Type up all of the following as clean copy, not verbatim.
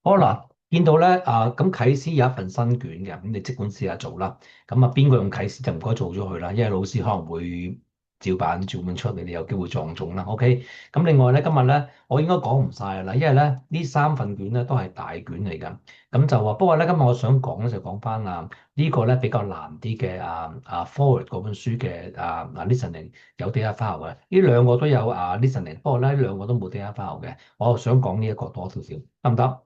好嗱，見到咧咁啟思有一份新卷嘅，咁你即管試下做啦。咁啊，邊個用啟思就唔該做咗佢啦，因為老師可能會照版照本出，你哋有機會撞中啦。OK，咁另外咧，今日咧我應該講唔晒啦，因為咧呢三份卷咧都係大卷嚟㗎。咁就話，不過咧今日我想講咧就講翻呢個咧比較難啲嘅Forward 嗰本書嘅listening 有 data file 嘅，呢兩個都有listening，不過咧呢兩個都冇 data file 嘅，我想講呢一個多少少，得唔得？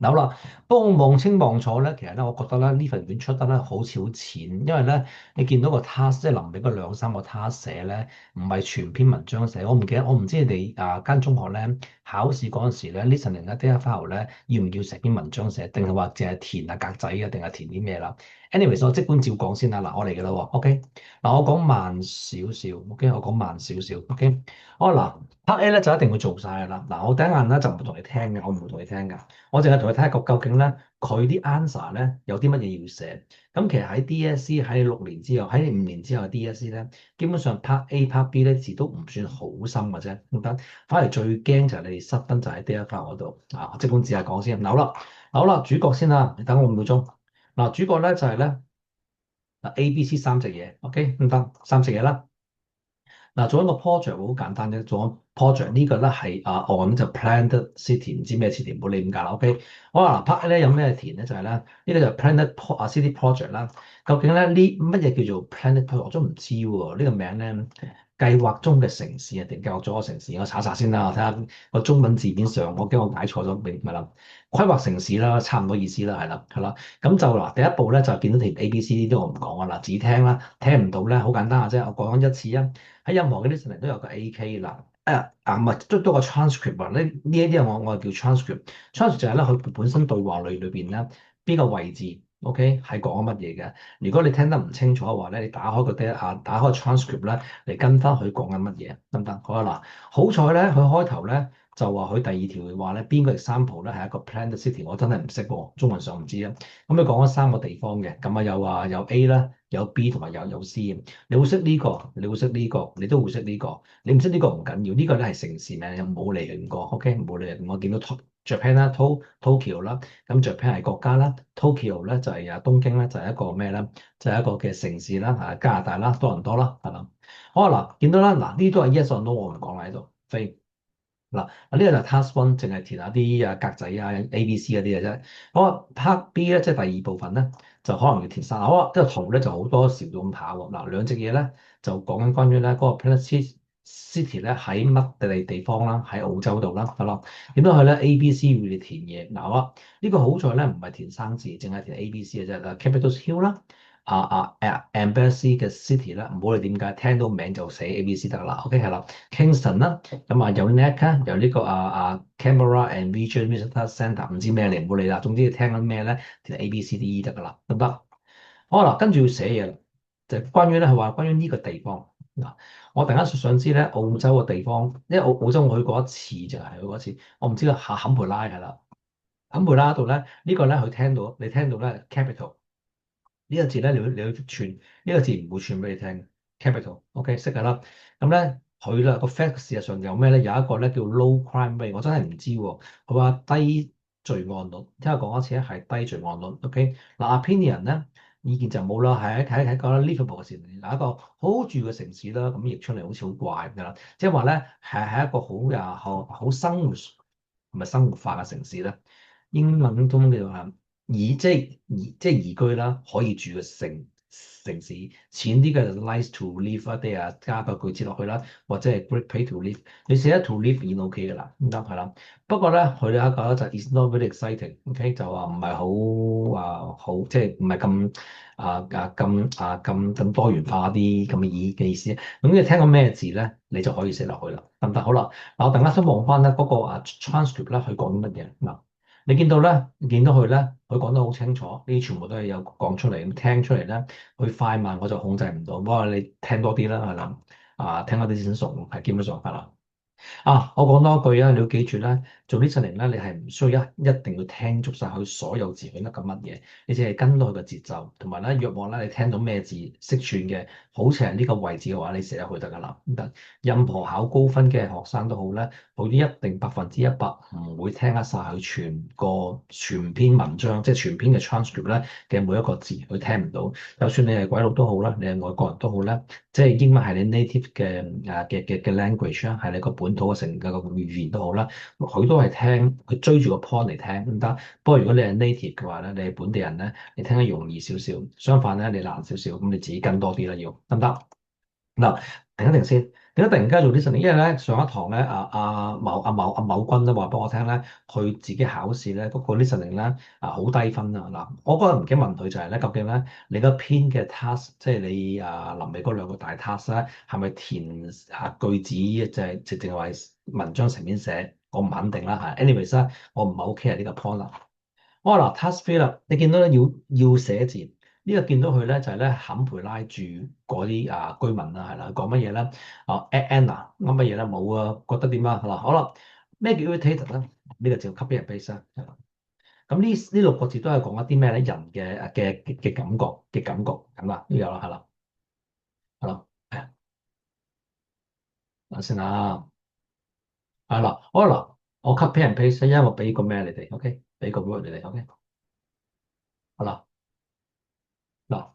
好啦，不過望清望楚咧，其實咧，我覺得咧呢份卷出得咧好似好淺，因為咧你見到個 task 即係臨尾嗰兩三個 task 寫咧，唔係全篇文章寫。我唔記得，我唔知你哋間中學咧考試嗰陣時咧，listening 嘅 data file 咧要唔要成篇文章寫，定係話淨係填格仔啊，定係填啲咩啦？anyways，我即管照講先啦。嗱，我嚟㗎啦喎，OK。嗱，我講慢少少，OK，我講慢少少，OK。好嗱，part A 咧就一定會做晒㗎啦。嗱，我第一眼咧就唔會同你聽嘅，我唔會同你聽㗎。我淨係同佢睇下究竟咧，佢啲 answer 咧有啲乜嘢要寫。咁其實喺 DSE 喺6年之後，喺5年之後嘅 DSE 咧，基本上 part A、part B 咧字都唔算好深嘅啫。咁得，反而最驚就係你哋失分就喺 D 一 part 嗰度啊！即管試下講先。嗱好啦，嗱好啦，主角先啦，你等我5秒鐘。嗱，主角咧就係咧A、B、C 三隻嘢，OK，唔得，三隻嘢啦。嗱，做一個 project 好簡單啫，做個 project 呢個咧係按就 planned city 唔知咩 city 唔好理點解啦，OK。好啦，part 咧有咩填咧就係咧呢個就 planned city project 啦。究竟咧呢乜嘢叫做 planned project 我都唔知喎，呢個名咧計劃中嘅城市啊定計劃咗個城市，我查查先啦，我睇下個中文字典上，我驚我解錯咗，明咪啦？規劃城市啦，差唔多意思啦，係啦，係啦。咁就嗱，第一步咧就見到條 A、B、C 呢啲我唔講啊啦，只聽啦，聽唔到咧好簡單嘅啫，我講一次啊。喺任何嘅 listening 都有個 AK 啦，唔係都多個 transcript 啊，呢一啲我係叫 transcript。transcript 就係咧佢本身對話裏邊咧邊個位置，OK 係講乜嘢嘅。如果你聽得唔清楚嘅話咧，你打開個 打開個 transcript 咧嚟跟翻佢講緊乜嘢，得唔得？好啊嗱，好彩咧，佢開頭咧就話佢第二條話咧邊個 example 咧係一個 planned city，我真係唔識喎，中文上唔知啊。咁佢講咗三個地方嘅，咁啊有話有 A 啦，有 B 同埋有 C。你會識呢個，你會識呢個，你都會識呢個。你唔識呢個唔緊要，呢個咧係城市名，又冇嚟嘅過。OK，冇嚟嘅。我見到 Japan 啦，Tokyo 啦，咁 Japan 係國家啦，Tokyo 咧就係東京咧就係一個咩咧？就係一個嘅城市啦，加拿大啦，多倫多啦，係啦。好啊嗱，見到啦，嗱呢啲都係 yes or no，我唔講啦喺度。飛嗱，呢個就係 task one，淨係填下啲格仔A、B、C 嗰啲嘅啫。好啊，part B 咧即係第二部分咧，就可能要填晒。好啊，呢個圖咧就好多時咁跑喎。嗱，兩隻嘢咧就講緊關於咧嗰個 Planet City 咧喺乜地方啦，喺澳洲度啦，係咯。點樣去咧？A、B、C 要你填嘢。嗱啊，呢個好在咧唔係填生字，淨係填 A、B、C 嘅啫。嗱，Capital Hill 啦。Embassy 嘅 city 啦，唔好理點解，聽到名就寫 A、B、C 得啦。OK 係啦，Kingston 啦，咁有 NEC 啊，有呢個Canberra and Region Visitor Centre，唔知咩嚟，唔好理啦。總之你聽緊咩咧，填 A、B、C、D、E 得噶啦，得唔得？好啦，跟住要寫嘢啦，就係關於咧係話關於呢個地方嗱，我突然間想知咧澳洲嘅地方，因為澳洲我去過一次就係去過一次，我唔知啦，坎培拉係啦，坎培拉度咧呢個咧佢聽到你聽到咧 capital。呢個字咧，你要串呢個字唔會串俾你聽，capital，OK，識㗎啦。咁咧佢啦個 fact 事實上有咩咧？有一個咧叫 low crime rate，我真係唔知喎。佢話低罪案率，聽我講一次咧係低罪案率。OK，嗱 opinion 咧意見就冇啦，係一個 livable 嘅城市，嗱一個好住嘅城市啦。咁譯出嚟好似好怪㗎啦，即係話咧係一個好生活唔係生活化嘅城市咧。英文中叫做即係宜居啦，可以住嘅城市，淺啲嘅就 nice to live 一啲加個句子落去啦，或者係 great place to live。你寫得 to live 已經 OK 嘅啦，咁得係啦。不過咧，佢有一個咧就 is not very exciting，OK，就話唔係好即係唔係咁多元化啲咁嘅意思。咁你聽過咩字咧，你就可以寫落去啦，得唔得？好啦，嗱我突然間想望翻咧嗰個transcript 咧，佢講啲乜嘢嗱？你見到咧，見到佢咧，佢講得好清楚，呢啲全部都係有講出嚟，咁聽出嚟咧，佢快慢我就控制唔到。不過你聽多啲啦，係啦，聽多啲先熟，係基本上係啦。我講多一句啊，你要記住咧，做 listening 咧，你係唔需要一定要聽足晒佢所有字佢得緊乜嘢，你只係跟到佢個節奏，同埋咧若望咧你聽到咩字識串嘅，好似係呢個位置嘅話，你寫入去得㗎啦。咁得任何考高分嘅學生都好咧，佢都一定100%唔會聽得晒佢全篇文章，即係全篇嘅 transcript 咧嘅每一個字，佢聽唔到。就算你係鬼佬都好啦，你係外國人都好咧，即係英文係你 native 嘅 language 啦，係你個本土嘅成個語言都好啦，佢都係聽，佢追住個 point 嚟聽咁得。不過如果你係 native 嘅話咧，你係本地人咧，你聽得容易少少，相反咧你難少少，咁你自己跟多啲啦，要得唔得？嗱，停一停先，點解突然間做啲 listening？因為咧上一堂咧，某君咧話俾我聽咧，佢自己考試咧嗰個 listening 咧好低分啊！嗱，我嗰日唔記得問佢就係咧，究竟咧你嗰篇嘅 task，即係你臨尾嗰兩個大 task 咧，係咪填句子，即係直淨係文章層面寫？我唔肯定啦嚇。anyways 咧，我唔係好 care 呢個 point 啦。我話嗱，task three 啦，你見到咧要寫字，呢個見到佢咧就係咧坎培拉住嗰啲居民啊，係啦，講乜嘢咧？Anna 啱乜嘢咧？冇啊，覺得點啊？嗱，好啦，咩叫 irritated 咧？呢個就 copy and paste 啦。咁呢6個字都係講一啲咩咧？人嘅感覺咁啊，都有啦，係啦，係啦，等先啊，係啦，好啦，我 copy and paste，因為我俾個咩你哋，OK，俾個 word 你哋，OK，好啦，嗱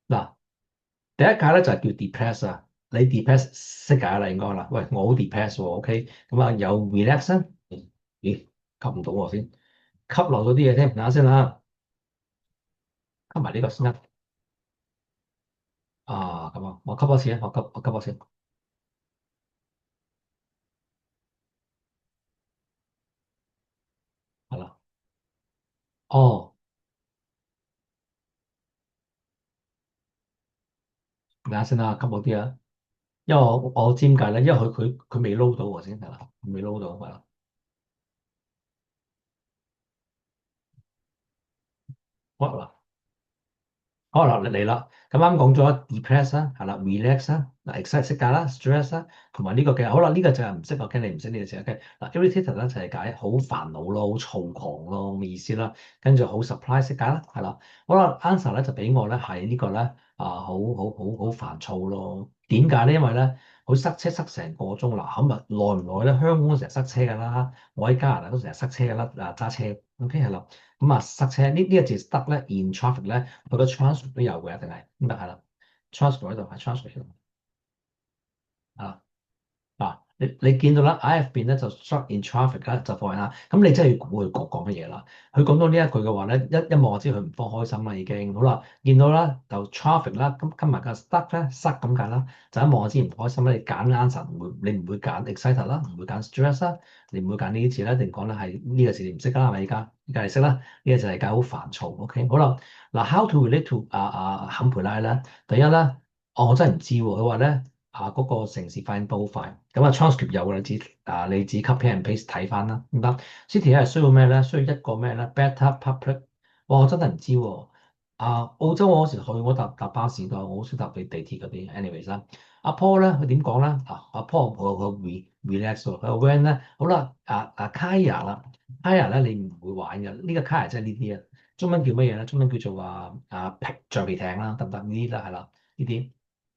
嗱。第一屆咧就係叫 depress 啊，你 depress 識解啦應該啦。喂，我好 depress 喎，OK，咁啊有 relax 啊，咦，吸唔到我先，吸漏咗啲嘢添，等下先啦，吸埋呢個先啦。咁啊，我吸多次啊，我吸多次，係啦。哦，等下先啦，吸好啲啊，因為我尖解咧，因為佢未撈到喎先係啦，未撈到係啦，好啦。好啦，你嚟啦。咁啱講咗 depress 啦，係啦，relax 啦，嗱 excite 識解啦，stress 啦，同埋呢個嘅，好啦，呢個就係唔識，我驚你唔識呢個字。OK，嗱，irritated 咧就係解好煩惱咯，好躁狂咯咁嘅意思啦。跟住好 surprise 識解啦，係啦。好啦，answer 咧就俾我咧係呢個咧好煩躁咯。點解咧？因為咧佢塞車塞成個鐘啦，咁啊耐唔耐咧？香港成日塞車㗎啦，我喺加拿大都成日塞車㗎啦，揸車。OK 係啦。咁啊，塞車呢個字 stuck 咧，in traffic 咧，佢個 transcript 都有嘅，一定係咁啊，係啦，transcript 喺度係 transcript 喺度啊。嗱，你見到啦，I have been 咧就 stuck in traffic 啦，就放喺啦。咁你真係要估佢講乜嘢啦？佢講到呢一句嘅話咧，一望我知佢唔方開心啦，已經好啦。見到啦就 traffic 啦，咁今日嘅 stuck 咧塞咁解啦，就一望我知唔開心啦。你揀 answer 你唔會揀 excited 啦，唔會揀 stress 啦，你唔會揀呢啲字啦，一定講咧係呢個字你唔識啦，係咪？而家你識啦，呢個就係解好煩躁。OK，好啦，嗱，how to relate to 坎培拉咧？第一咧，我真係唔知喎，佢話咧。嗰個城市反應都好快，咁啊 transcript 有嘅，你自己 copy and paste 睇翻啦，唔得。City 係需要咩咧？需要一個咩咧？Better public，哇！我真係唔知喎。澳洲我嗰時去，我搭巴士㗎，我好少搭地鐵嗰啲。anyways 啦，阿 Paul 咧佢點講咧？阿 Paul 佢 relax 喎，佢話 when 咧，好啦，Kaya 啦，Kaya 咧你唔會玩嘅，呢個 Kaya 即係呢啲啊，中文叫乜嘢咧？中文叫做橡皮艇啦，得唔得？呢啲啦係啦，呢啲。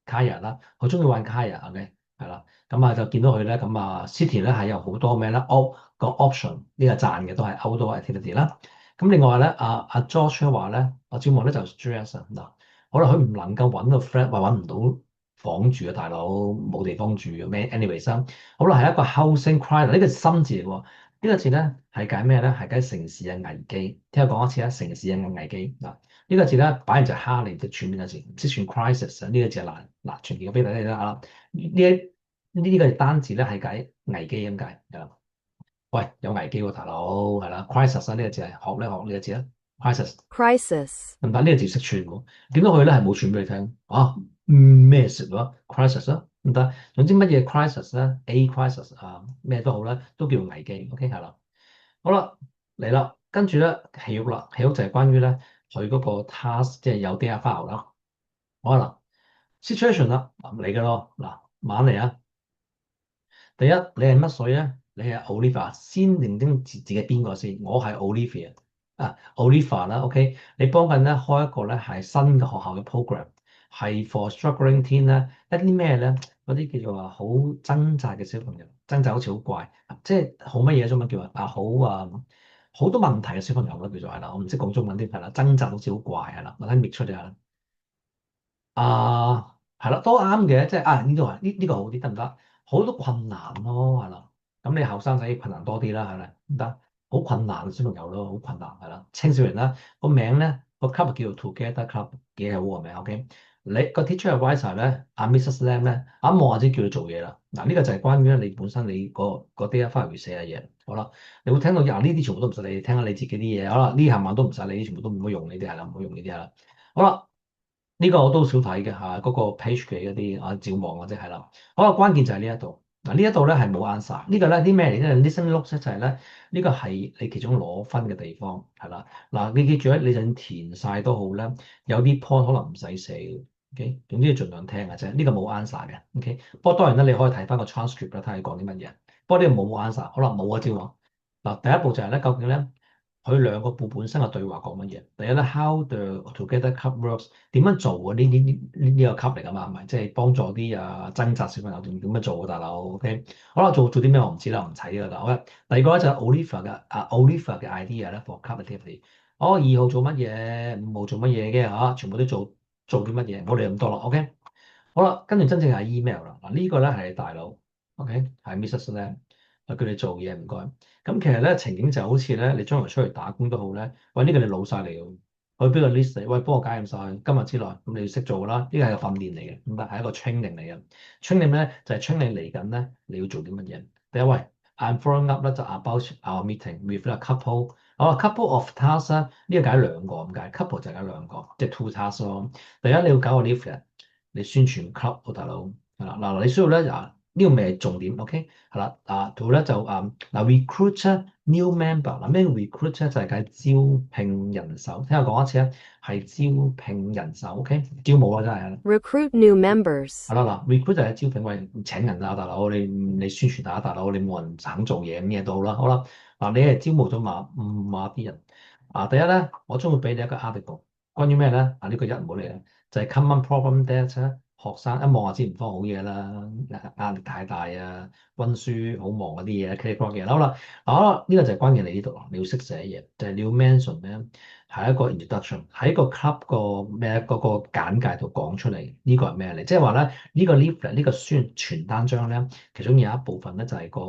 卡 a 啦，好中意玩卡 a OK 係啦，咁就見到佢咧，咁City 咧係有好多咩咧個 option 呢個賺嘅都係 outdoor activity 啦。咁另外咧，阿 George 話咧，阿趙望咧就 stress 啊嗱，好啦，佢唔能夠揾到 friend，話揾唔到房住啊，大佬冇地方住嘅咩？anyways 啦，好啦，係一個 housing crisis 呢個心字嚟喎，呢個字咧係解咩咧？係解城市嘅危機。聽我講一次啦，城市嘅危機嗱。呢個字咧，擺完就係蝦你，就全面嘅字，唔識串 crisis 啊！呢個字係難嗱，全面嘅俾大家睇啦啊！呢個單字咧係解危機咁解係啦。喂，有危機喎，大佬係啦，crisis 啊呢個字係學呢個字啦，crisis。crisis, 咁但呢個字識串喎，點解佢咧係冇串俾你聽啊？咩事咯？crisis 啊，唔得。總之乜嘢 crisis 咧，A crisis 咩都好咧，都叫危機。OK 係啦。好啦，嚟啦，跟住咧起屋啦，起屋就係關於咧佢嗰個 task，即係有 data file 啦。好啦，situation 啦，嚟嘅咯，嗱，慢嚟啊。第一，你係乜水咧？你係 Olivia，先認清自己邊個先。我係 Olivia 啊，Olivia 啦，OK。你幫緊咧開一個咧係新嘅學校嘅 program，係 for struggling teen 咧一啲咩咧？嗰啲叫做話好掙扎嘅小朋友，掙扎好似好怪，即係好乜嘢中文叫好多問題嘅小朋友咯，叫做係啦。我唔識講中文啲係啦，掙扎好似好怪係啦，我睇譯出嚟係。係啦，都啱嘅，即係呢度呢個好啲得唔得？好多困難咯，係啦。咁你後生仔困難多啲啦，係咪？唔得，好困難小朋友咯，好困難係啦。青少年啦，個名咧個 club 叫做 Together Club，幾好個名，OK。你個 teacher advisor 咧，阿 Mrs Lam 咧，一望就知叫你做嘢啦。嗱，呢個就係關於你本身你嗰啲一翻嚟會寫嘅嘢。好啦，你會聽到呢啲全部都唔使你聽下你自己啲嘢。好啦，呢行晚都唔使你，全部都唔好用呢啲係啦，唔好用呢啲係啦。好啦。呢個我都少睇嘅嚇，嗰個 page 嘅嗰啲照望或者係啦。好啊，關鍵就係呢一度嗱，呢一度咧係冇 answer。呢個咧啲咩嚟咧？Listen notes 就係咧，呢個係你其中攞分嘅地方係啦。嗱，你記住咧，你就算填晒都好咧，有啲 point 可能唔使寫嘅。OK，總之要盡量聽嘅啫。呢個冇 answer 嘅。OK，不過當然咧，你可以睇翻個 transcript 啦，睇下你講啲乜嘢。不過呢個冇 answer，好啦，冇啊，照望。嗱，第一步就係咧，究竟咧佢兩個部本身嘅對話講乜嘢？第一咧，how the together cup works，點樣做啊？呢個 cup 嚟㗎嘛，係咪？即係幫助啲掙扎小朋友點樣做啊？大佬，OK，好啦，做啲咩我唔知啦，唔睇㗎啦。好啦，第二個咧就係 Olivia 嘅 idea 咧，for cup activity。哦，二號做乜嘢？五號做乜嘢嘅嚇？全部都做啲乜嘢？我哋咁多啦，OK。好啦，跟住真正係 email 啦。嗱，呢個咧係大佬，OK，係 Mrs. Lam，佢叫你做嘢唔該。咁其實咧情景就好似咧，你將來出去打工都好咧。喂，呢個你老細嚟㗎，我俾個 list 你，喂，幫我解驗晒，今日之內，咁你要識做啦。呢個係個訓練嚟嘅，唔係係一個 training 嚟嘅。training 咧就係 training 嚟緊咧，你要做啲乜嘢？第一位，I'm following up 咧就 about our meeting with a couple。哦，couple of tasks 啦，呢個解兩個咁解，couple 就解兩個，即係 two tasks 咯。第一你要搞個 leaflet。你宣傳 club 喎，大佬係啦，嗱，你需要咧呢個咪係重點，OK 係啦，圖咧就recruit new member。嗱，咩 recruit 咧就係解招聘人手，聽我講一次啊，係招聘人手，OK，招募啊真係。Recruit new members. 係啦，嗱，recruit 就係招聘，喂，請人啊，大佬，你宣傳下，大佬，你冇人肯做嘢，咁嘢都好啦，好啦，嗱，你係招募咗馬啲人。第一咧，我將會俾你一個 article，關於咩咧？呢個一唔好嚟啦，就係 common problem that 咧，學生一望就知唔方好嘢啦，壓力太大啊，温書好忙嗰啲嘢 c a l 嘅，好啦，好啦，呢個就係關鍵你呢度啦，你要識寫嘢，就係你要 mention 咧。係一個 introduction，喺個 club 個咩嗰個簡介度講出嚟，呢個係咩嚟？即係話咧，呢個 leaflet 呢個傳單張咧，其中有一部分咧就係個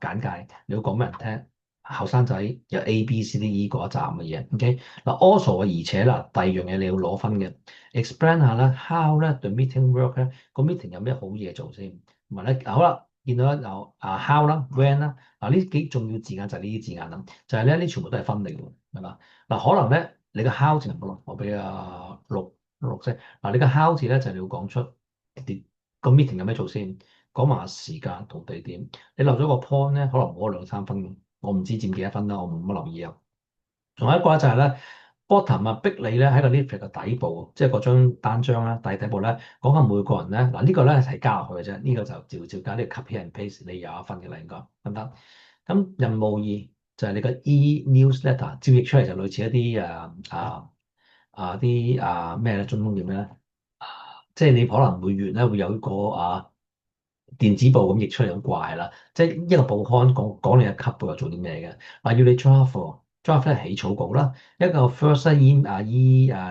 簡介，你要講俾人聽。後生仔有 A、B、C、D、E 嗰一站嘅嘢，OK 嗱，also 而且啦，第二樣嘢你要攞分嘅，explain 下啦，how 咧 the meeting work 咧，個 meeting 有咩好嘢做先，同埋咧好啦，見到咧有how 啦，when 啦，呢幾重要字眼就係呢啲字眼啦，就係咧呢全部都係分嚟嘅，係嘛？嗱，可能咧，你個 how 字唔好咯，我俾六先。嗱，你個 how 字咧就係你要講出啲個 meeting 有咩做先，講埋時間同地點。你留咗個 point 咧，可能冇兩三分嘅，我唔知佔幾多分啦，我冇乜留意啊。仲有一個就係咧，bottom 逼你咧喺個 leaflet 嘅底部，即係嗰張單張啦，底部咧講下每個人咧，嗱、呢個咧係加落去嘅啫，呢個就照加呢個 copy and paste，你有一分嘅啦，應該得唔得？咁任務二就係你個 e-newsletter 照譯出嚟就類似一啲咩咧，中文叫咩咧？即係你可能每月咧會有一個電子報咁譯出嚟咁怪啦，即係一個報刊講你一級報又做啲咩嘅？要你 draft 咧起草稿啦，一個 first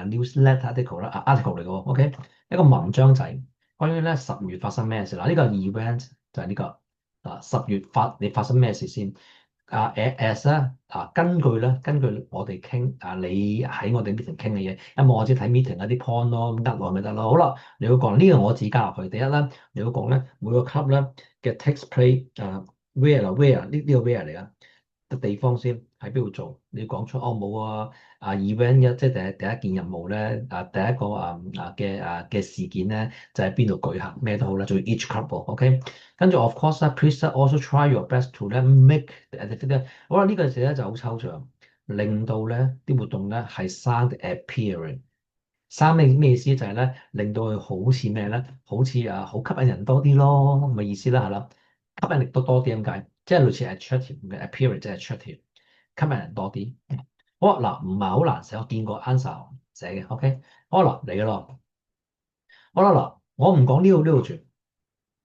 newsletter article 啦article 嚟嘅喎，OK，一個文章仔關於咧10月發生咩事嗱，呢個 event 就係呢個10月你發生咩事先？as 咧根據我哋傾你喺我哋 meeting 傾嘅嘢，因為我只睇 meeting 嗰啲 point 咯，咁得落咪得咯。好啦，你要講呢個我自己加入去。第一咧，你要講咧每個 club 咧嘅 text play where 呢個 where 嚟啊？個地方先喺邊度做？你要講出冇event 一即係第一件任務咧第一個嘅事件咧就喺邊度舉行咩都好啦，仲要 each club 喎，OK。跟住 of course 啦，please also try your best to 咧 make the activity。好啦，呢個字咧就好抽象，令到咧啲活動咧係 sound appearing。生咩意思？就係咧令到佢好似咩咧？好似好吸引人多啲咯，咁嘅意思啦，係啦，吸引力都多啲咁解。即係類似 attractive 嘅 appearance，即係 attractive，吸引人多啲。好啊，嗱，唔係好難寫，我見過 answer 寫嘅，OK。好啦，嚟嘅咯。好啦，嗱，我唔講呢度住，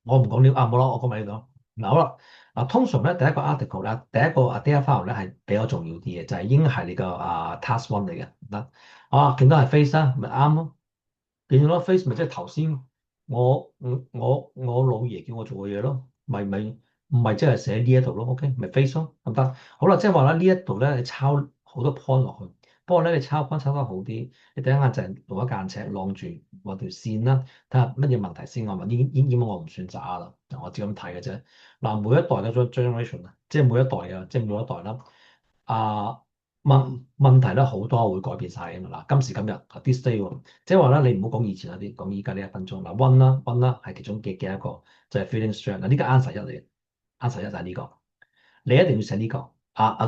我唔講呢啊，冇啦，我講埋呢度。嗱，好啦，嗱，通常咧第一個 article 咧，第一個 data file 咧係比較重要啲嘅，就係應該係你個task one 嚟嘅，得啊，見到係 face 啦，咪啱咯。見到 face 咪即係頭先我老爺叫我做嘅嘢咯，咪唔係即係寫呢一度咯，OK，咪 face 咯，咁得。好啦，即係話咧呢一度咧你抄好多 point 落去，不過咧你抄 point 抄得好啲，你第一眼就係攞一間尺晾住畫條線啦，睇下乜嘢問題先。我問應該我唔算渣啦，我只咁睇嘅啫。嗱，每一代嘅 generation 啊，即係每一代啊，即係每一代啦。啊，問題咧好多會改變晒嘅嘛。嗱，今時今日 this day 喎，即係話咧，你唔好講以前嗰啲，講依家呢一分鐘。嗱，one 啦係其中嘅一個，就係 feeling strength。嗱，呢個 answer 一嚟嘅，answer 一就係呢個，你一定要寫呢個。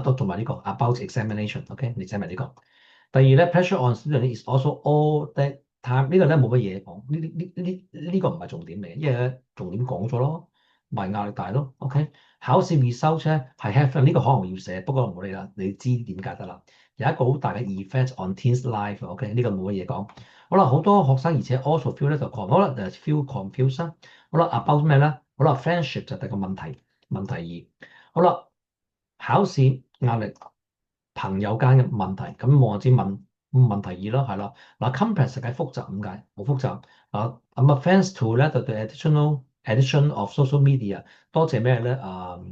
都同埋呢個 about examination，OK，你寫埋呢個。第二咧，pressure on student is also all that time。呢個咧冇乜嘢講，呢個唔係重點嚟嘅，因為咧重點講咗咯，咪壓力大咯。OK，考試 result 咧係 have 呢個可能要寫，不過唔好理啦，你知點解得啦。有一個好大嘅 effect on teens life。OK，呢個冇乜嘢講。好啦，好多學生而且 also feel 咧就 好啦，就 feel confused 啦。好啦，about 咩咧？好啦，friendship 就係第二個問題二。好啦，考試壓力。朋友間嘅問題，咁我知問題二咯，係啦。嗱，complex 係複雜，點解？好複雜。咁啊，thanks to 咧就對 addition of social media，多謝咩咧？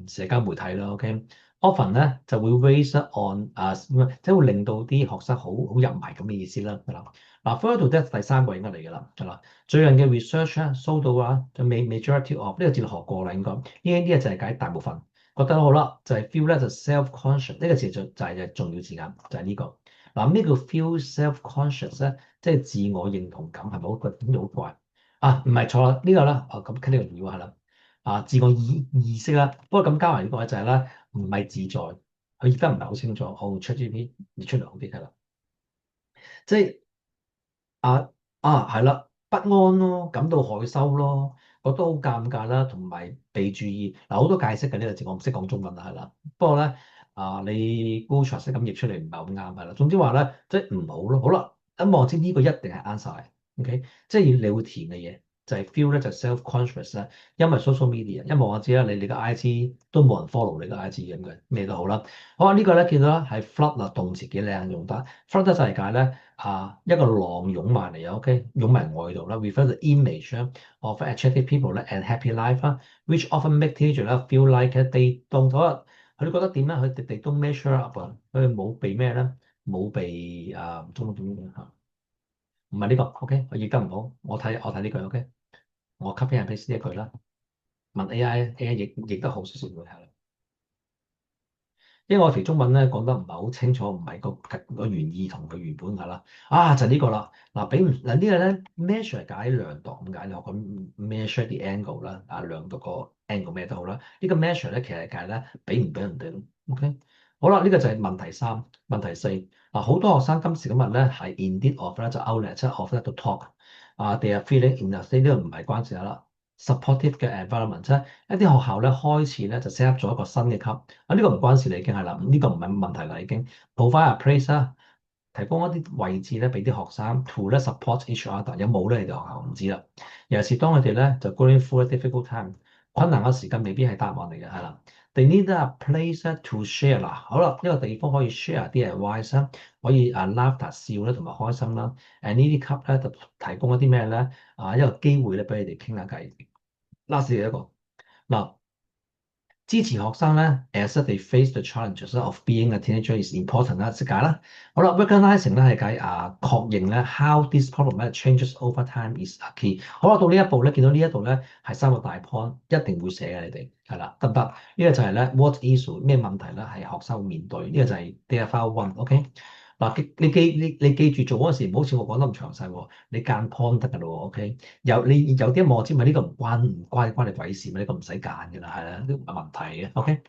社交媒體啦，OK。often 咧就會 raise on 即係會令到啲學生好入迷咁嘅意思啦，係啦。嗱，further 咧第三個應該嚟㗎啦，係啦。最近嘅 research 咧 show 到就 majority of 呢個字學過啦，應該呢個就係解大部分。覺得好啦，就係 feel 咧就 self-conscious 呢個詞就係重要字眼，就係呢個。嗱，咩叫 feel self-conscious 咧？即係自我認同感係咪好覺得好怪啊？唔係錯啦，呢個啦，咁呢個要係啦。自我意識啦，不過咁加埋呢個咧就係咧唔係自在，佢而家唔係好清楚。ChatGPT 你出嚟好啲係啦，即係。啊係啦，不安咯，感到害羞咯，覺得好尷尬啦，同埋被注意。嗱，好多解釋嘅呢個字，我唔識講中文啦，係啦。不過咧，你 Google 識咁譯出嚟唔係好啱，係啦。總之話咧，即係唔好咯。好啦，咁我知呢個一定係 answer，OK，即係你會填嘅嘢就係 feel 咧，就 self-conscious 啦。因為 social media，因為我知啦，你個 IG 都冇人 follow 你個 IG 咁嘅，咩都好啦。好啊，呢個咧見到啦，係 flood 啊，動詞幾靚用得。flood 就係解咧。一個浪湧埋嚟啊，OK，湧埋外度啦。refer the image of attractive people 咧 and happy life 啦，which often make teenagers 咧 feel like they don't 佢哋覺得點咧？佢哋都 measure up 啊，佢哋冇被咩咧？冇被中文點講嚇？唔係呢個，OK，我譯得唔好，我睇呢句，OK，我 copy and paste 呢一句啦，問 AI 譯得好少少會係啦。因為我條中文咧講得唔係好清楚，唔係個原意同佢原本㗎啦。就呢個啦。嗱，俾唔嗱呢個咧 measure 解量度咁解，你學咁 measure 啲 angle 啦，量度個 angle 咩都好啦。呢個 measure 咧其實解咧俾唔俾人哋咯。OK，好啦，呢個就係問題三。問題四。好多學生今時今日咧係 indeed of 咧就 outlet 即係 of 咧 to talk。they are feeling in a state 呢個唔係關事啦。supportive 嘅 environment 即係一啲學校咧開始咧就 set up 咗一個新嘅級。呢個唔關事啦，已經係啦，呢個唔係問題啦，已經 provide a place 啦，提供一啲位置咧俾啲學生 to 咧 support each other。有冇咧？你哋學校唔知啦。尤其是當佢哋咧就 going through a difficult time，困難嘅時間未必係答案嚟嘅，係啦。They need a place to share 啦。好啦，呢個地方可以 share 啲 advice 啦，可以laughter 笑啦，同埋開心啦。呢啲級咧就提供一啲咩咧？一個機會咧俾你哋傾下偈。last 一個嗱。支持學生咧，as they face the challenges of being a teenager is important 啦，識解啦。好啦，recognizing 咧係解確認咧，how this problem 咧 changes over time is a key。好啦，到呢一步咧，見到呢一度咧係三個大 point，一定會寫嘅，你哋係啦，得唔得？呢個就係咧 what issue 咩問題咧係學生會面對，呢個就係 data file one，OK。嗱，你記住做嗰時，唔好似我講得咁詳細喎。你間 point 得㗎咯，OK。你有啲望知咪呢個唔關你鬼事咩？呢個唔使揀㗎啦，係啦，呢個唔係問題嘅，OK。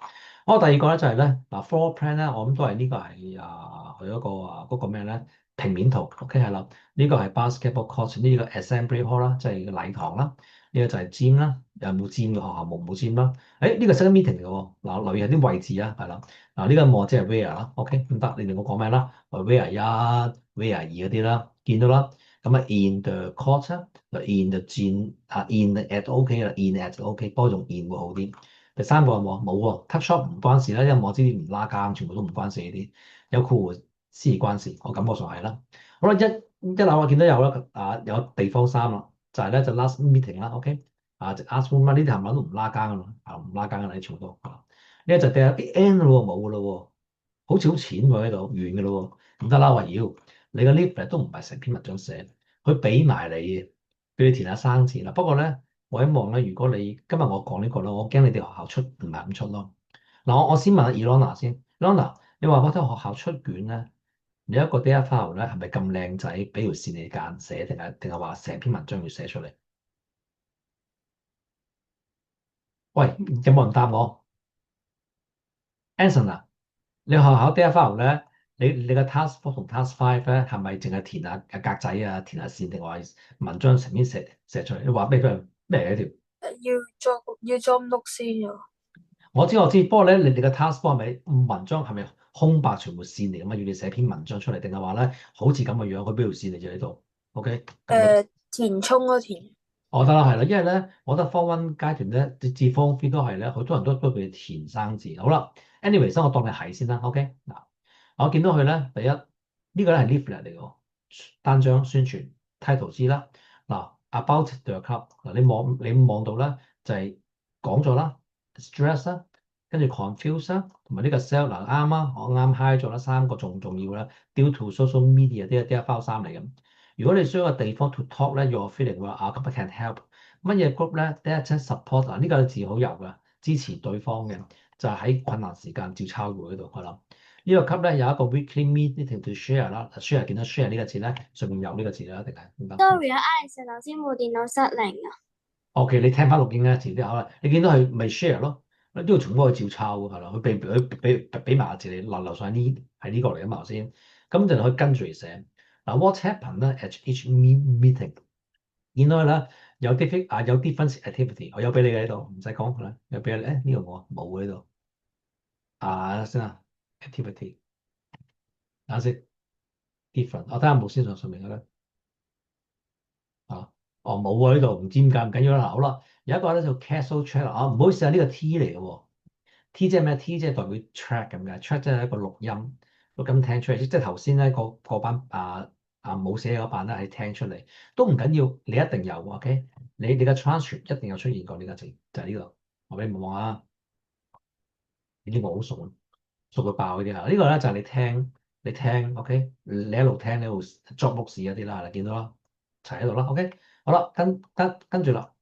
好，第二個咧就係咧floor plan 咧，我諗都係呢個係佢嗰個嗰個咩咧平面圖，OK 係啦。呢個係 basketball court，呢個 assembly hall 啦，即係禮堂啦。呢個就係尖啦，有冇尖嘅學校冇尖啦。誒呢個 second meeting 嚟嘅喎，嗱留意下啲位置啊，係啦，嗱呢個望即係 where 啦，OK 唔得，你哋我講咩啦？where 一、where 二嗰啲啦，見到啦。咁啊 in the court 啊，in the gym 啊，in at OK 啦，in at OK，不過用 in 會好啲。第三個有冇？冇喎，tuck shop 唔關事啦，因為我知啲唔拉更，全部都唔關事呢啲，有括弧先至關事，我感覺上係啦。好啦，一我見到有啦，有地方三啦。就係咧就 last meeting 啦，OK，就 ask one 呢啲係咪都唔拉更㗎啦，唔拉更㗎啦，啲全部都。呢就第 end 咯喎，冇㗎咯喎，好似好淺喎喺度，完㗎咯喎，唔得啦，話妖，你個 leaflet 都唔係成篇文章寫，佢俾埋你嘅，俾你填下生字啦。不過咧，我希望咧，如果你今日我講呢個咧，我驚你哋學校出唔係咁出咯。嗱，我先問下 Elona 先，Elona，你話嗰啲學校出卷咧？你一個 data file 咧，係咪咁靚仔，俾條線你間寫，定係話成篇文章要寫出嚟？喂，有冇人答我？Anson 啊，你學校 data file 咧，你個 task four 同 task five 咧，係咪淨係填下格仔啊，填下線，定話文章成篇寫出嚟？你話俾佢咩嚟一條？要做錄先啊。我知，不過咧，你哋個 task four 係咪文章係咪空白全部線嚟㗎嘛？要你寫篇文章出嚟，定係話咧好似咁嘅樣，佢邊條線嚟啫喺度？OK，咁。填充咯，填。我得啦，係啦，因為咧，我覺得 Form 1階段咧，至 Form 3都係咧，好多人都俾佢填生字。好啦，anyway，所以我當你係先啦，OK 嗱，我見到佢咧，第一呢個咧係 leaflet 嚟嘅，單張宣傳 title 知啦。嗱，about the club 嗱，你望到咧就係講咗啦，stress 啦，跟住 confuse 啦，同埋呢個 sell 嗱啱啊，我啱 high 咗啦，三個仲重要啦，due to social media 啲包三嚟嘅。如果你需要個地方 to talk 咧，your feeling 話啊，group can help 乜嘢 group 咧？Data support 啊，呢個字好油噶，支持對方嘅，就係喺困難時間照抄會嗰度係啦。呢個級咧有一個 weekly meeting to share 啦，share 見到 share 呢個字咧，上面有呢個字啦，一定係點解 Sorry 啊，Alex，頭先部電腦失靈啊。？OK，你聽翻錄影咧，遲啲好啦。你見到佢咪 share 咯？呢度重複去照抄㗎係啦，佢俾埋個字你留上呢係呢個嚟嘅嘛先，咁就可以跟住嚟寫。嗱，what happen 咧 at each meeting？見到啦，有 different activity，我有俾你嘅喺度，唔使講佢啦，有俾你誒呢個我冇喺度先啊，activity 等下先 different，我睇下冇先上面嘅咧啊，哦冇喎呢度，唔知點解唔緊要啦，好啦，有一個咧就 castle track 啊，唔好意思啊，呢個 T 嚟嘅喎，T 即係咩？T 即係代表 track 咁嘅，track 即係一個錄音聽出嚟，即係頭先咧個班冇寫嗰班咧係聽出嚟，都唔緊要，你一定有，OK？你嘅 transcript 一定有出現過呢個字，就係呢個，我俾你望望啊，呢啲我好熟啊，熟到爆嗰啲啊，呢個咧就係你聽，OK？你一路聽你一路作目視嗰啲啦，你見到啦，齊喺度啦，OK？好啦，跟住啦。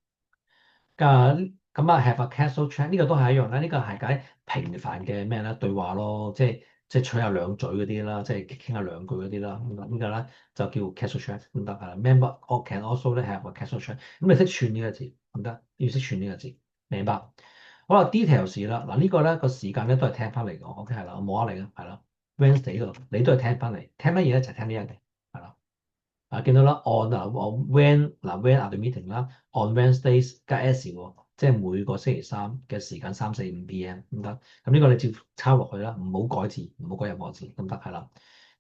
咁啊，have a casual chat 呢個都係一樣啦。呢個係解平凡嘅咩咧對話咯，即係取下兩嘴嗰啲啦，即係傾下兩句嗰啲啦。咁呢個咧就叫 casual chat 唔得啊。Member or can also 咧 have a casual chat。咁你識串呢個字唔得，要識串呢個字，明白？好啦，details 啦，嗱呢個咧個時間咧都係聽翻嚟嘅，OK 係啦，我摸下你嘅係啦，Wednesday 呢度你都係聽翻嚟，聽乜嘢咧就係聽呢一樣嘢，係啦。見到啦，on when 啊對 meeting 啦，on Wednesdays 加 S 喎，即係每個星期三嘅時間3、4、5 PM 唔得，咁呢個你照抄落去啦，唔好改字，唔好改任何字，咁得係啦。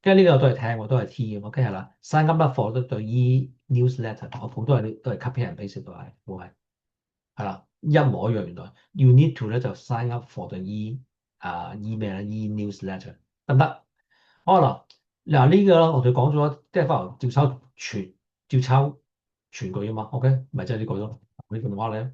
跟住呢個都係聽喎，都係 T 嘅，OK 係啦。sign up 啦 for 都對 newsletter，我鋪都係 copy and paste 都係，冇係係啦，一模一樣原來。You need to 咧就 sign up for the email 啦，e newsletter 得唔得？哦嗱呢個啦，我哋講咗，即係翻嚟照抄全句啊嘛，OK，咪即係呢個咯。呢句話咧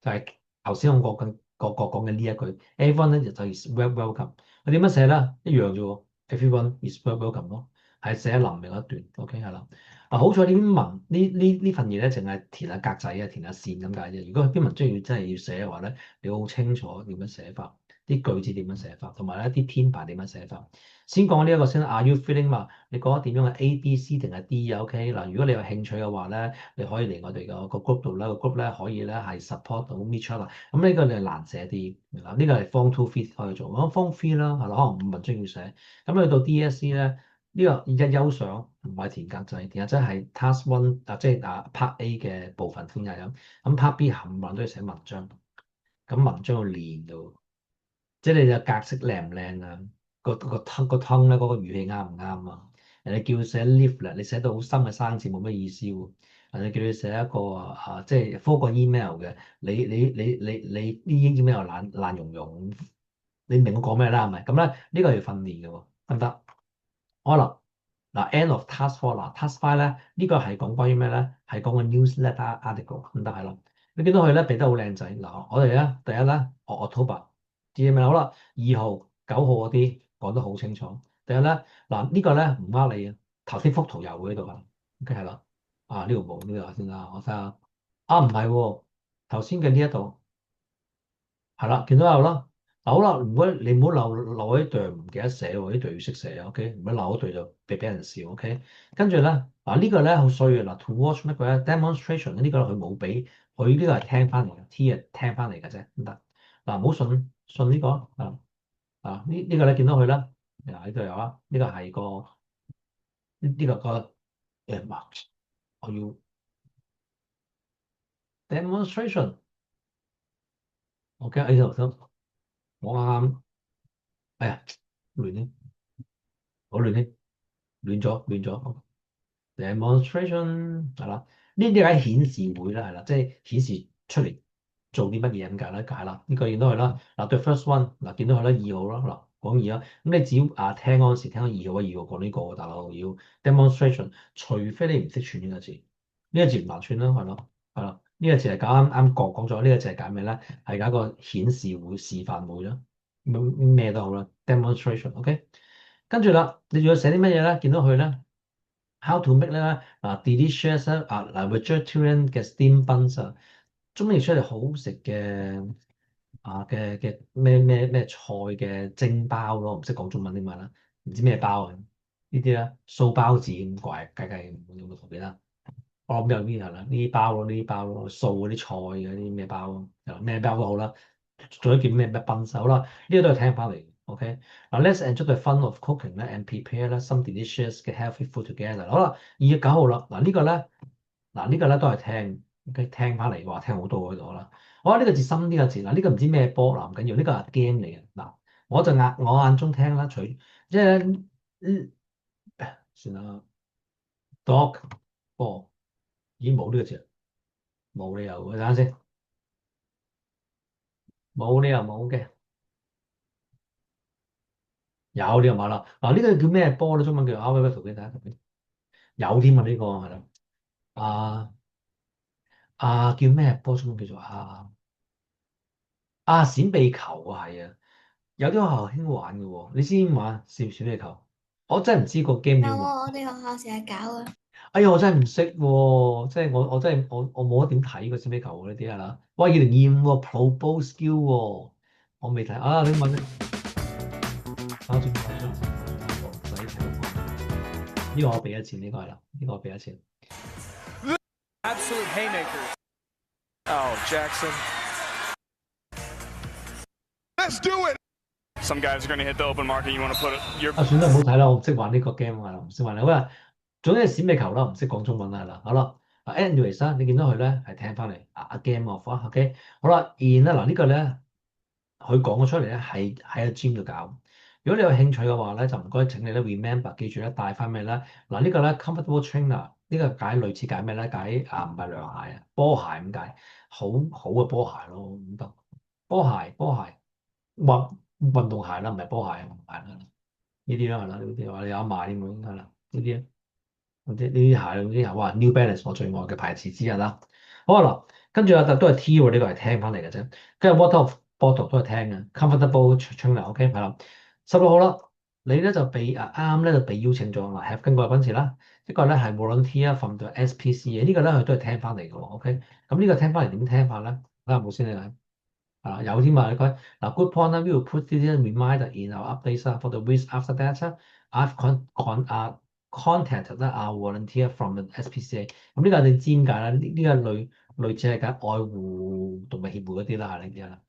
就係頭先我講緊呢一句，everyone 咧就係 welcome。佢點樣寫咧？一樣啫喎，everyone is welcome 咯，係寫臨尾一段，OK 係啦。好彩呢篇文呢份嘢咧，淨係填下格仔啊，填下線咁解啫。如果篇文章真係要寫嘅話咧，你好清楚點樣寫法，啲句子點樣寫法，同埋咧啲編排點樣寫法。先講呢一個先，Are you feeling 嘛？你覺得點樣嘅 A、B、C 定係 D 啊？OK 嗱，如果你有興趣嘅話咧，你可以嚟我哋個 group 度啦，個 group 咧可以咧係 support 到 meet 出啦。咁呢個你係難寫啲，嗱呢個係 Form 2 fit 可以做，咁 Form 3啦係啦，可能文章要寫。咁去到 DSE 咧。呢個一優賞唔係填格仔，填格仔係 task one 啊，即係part A 嘅部分先係咁part B 冚唪唥都要寫文章，咁文章要練到，即係你嘅格式靚唔靚啊？個 tone 咧，嗰個語氣啱唔啱啊？人哋叫你寫 leaflet，你寫到好深嘅生字冇乜意思喎。人哋叫你寫一個即係科個 email 嘅，你啲 email 爛溶溶，你明我講咩啦？係咪？咁咧呢個係要訓練嘅喎，得唔得？可能嗱，end of task four 嗱，task five 咧呢個係講關於咩咧？係講個 newsletter article 咁得係咯。你見到佢咧俾得好靚仔嗱，我哋咧第一咧October 知唔知好啦？2號、9號嗰啲講得好清楚。第一咧嗱呢個咧唔呃你啊，頭先幅圖有喺度啊，OK 係啦。呢度冇呢度先啦，我睇下唔係喎，頭先嘅呢一度。係啦，見到有啦。嗱好啦，如果你唔好漏一對唔記得寫喎，呢對要識寫，OK？唔好漏一對就俾人笑，OK？跟住咧，呢個咧好衰嘅嗱，to watch 乜鬼咧？demonstration 呢個佢冇俾，佢呢個係聽翻嚟嘅，T 係聽翻嚟嘅啫，唔得。嗱，唔好信呢個呢個咧見到佢啦，嗱呢度有啊，呢個係個呢個我要 demonstration，OK？呢度先，我啱啱，哎呀亂啲，好亂啲，亂咗。demonstration 係啦，呢啲喺顯示會啦，係啦，即係顯示出嚟做啲乜嘢咁解啦。呢個見到佢啦，嗱對 first one 嗱見到佢啦2號啦，嗱講二啦，咁你只要聽嗰陣時聽到二號講呢個，大佬要 demonstration，除非你唔識串呢個字，呢個字唔難串啦，係啦，呢個字係啱啱講咗，呢個字係解咩咧？係解個顯示會示範會啦，咩都好啦，demonstration，OK，跟住啦，你仲要寫啲乜嘢咧？見到佢咧？How to make 咧delicious vegetarian 嘅 steamed buns 啊，中意出嚟好食嘅嘅咩菜嘅蒸包咯，唔識講中文點解啦？唔知咩包啊？呢啲咧素包子咁怪，計有冇圖片啊？我諗有啲係啦，呢啲包咯，素嗰啲菜嗰啲咩包咯，咩包都好啦，做一件咩笨手啦，呢個都係聽翻嚟嘅。OK，嗱，let's enjoy the fun of cooking 咧，and prepare 咧 some delicious 嘅 healthy food together。好啦，2月9號啦，嗱呢個咧都係聽，OK，聽翻嚟話聽好多嗰度啦。我話呢個字深啲個字，嗱呢個唔知咩波，嗱唔緊要，呢個係 game 嚟嘅。嗱，我眼中聽啦，即係算啦，dog 波已經冇呢個字。冇理由嘅，等下先，冇理由冇嘅，有呢個馬啦。嗱，呢個叫咩波咧？中文叫圖片睇下圖片，有添啊呢個係啦。啊叫咩波？中文叫做閃避球啊，係啊，有啲學校興玩嘅喎，你知唔知玩閃避球？我真係唔知個 game 點玩。有啊，我哋學校成日搞啊。哎呀，我真係唔識喎，即係我真係我冇得點睇個閃避球呢啲係啦。哇，2025喎，Pro Bowl Skill 喎，我未睇啊，你問你搞轉搞轉，唔使睇咁多。呢個我俾咗錢，呢個係啦，呢個我俾咗錢。Absolute haymaker. Oh, Jackson. Let's do it. Some guys are going to hit the open market. You want to put your 算啦，唔好睇啦，我唔識玩呢個 game 啊，唔識玩啦。好啦，總之係閃避球啦，唔識講中文啦，係啦。好啦anyways 啦，你見到佢咧係聽翻嚟game of 啊，OK。好啦，and 啦嗱呢個咧，佢講咗出嚟咧係喺個 gym 度搞。如果你有興趣嘅話咧，就唔該請你咧 remember 記住咧帶翻咩咧？嗱呢個咧 comfortable trainer 呢個解類似解咩咧？解唔係涼鞋啊，波鞋咁解，好好嘅波鞋咯，咁得波鞋運動鞋啦，唔係波鞋啦。呢啲啦係啦，呢啲話你有得買添喎，係啦，呢啲啊，呢啲鞋，哇，New Balance 我最愛嘅牌子之一啦。好啊嗱，跟住都係 T 喎，呢個係聽翻嚟嘅啫。跟住 Water of Bottle 都係聽嘅，Comfortable Trainer，OK 係啦。16號啦，你咧就被啱咧就被邀請咗嗱，have 跟過嗰陣時啦，呢個咧係 volunteer from the SPCA，呢個咧佢都係聽翻嚟嘅喎，OK。咁呢個聽翻嚟點聽法咧？睇下有冇先你睇。有添啊，你講嗱，good point 啦，we will put this reminder in our updates 啦，for the weeks after that。I've contacted our volunteer from the SPCA。咁呢個你知點解啦？呢個類似係緊愛護動物協會嗰啲啦，係呢啲啦，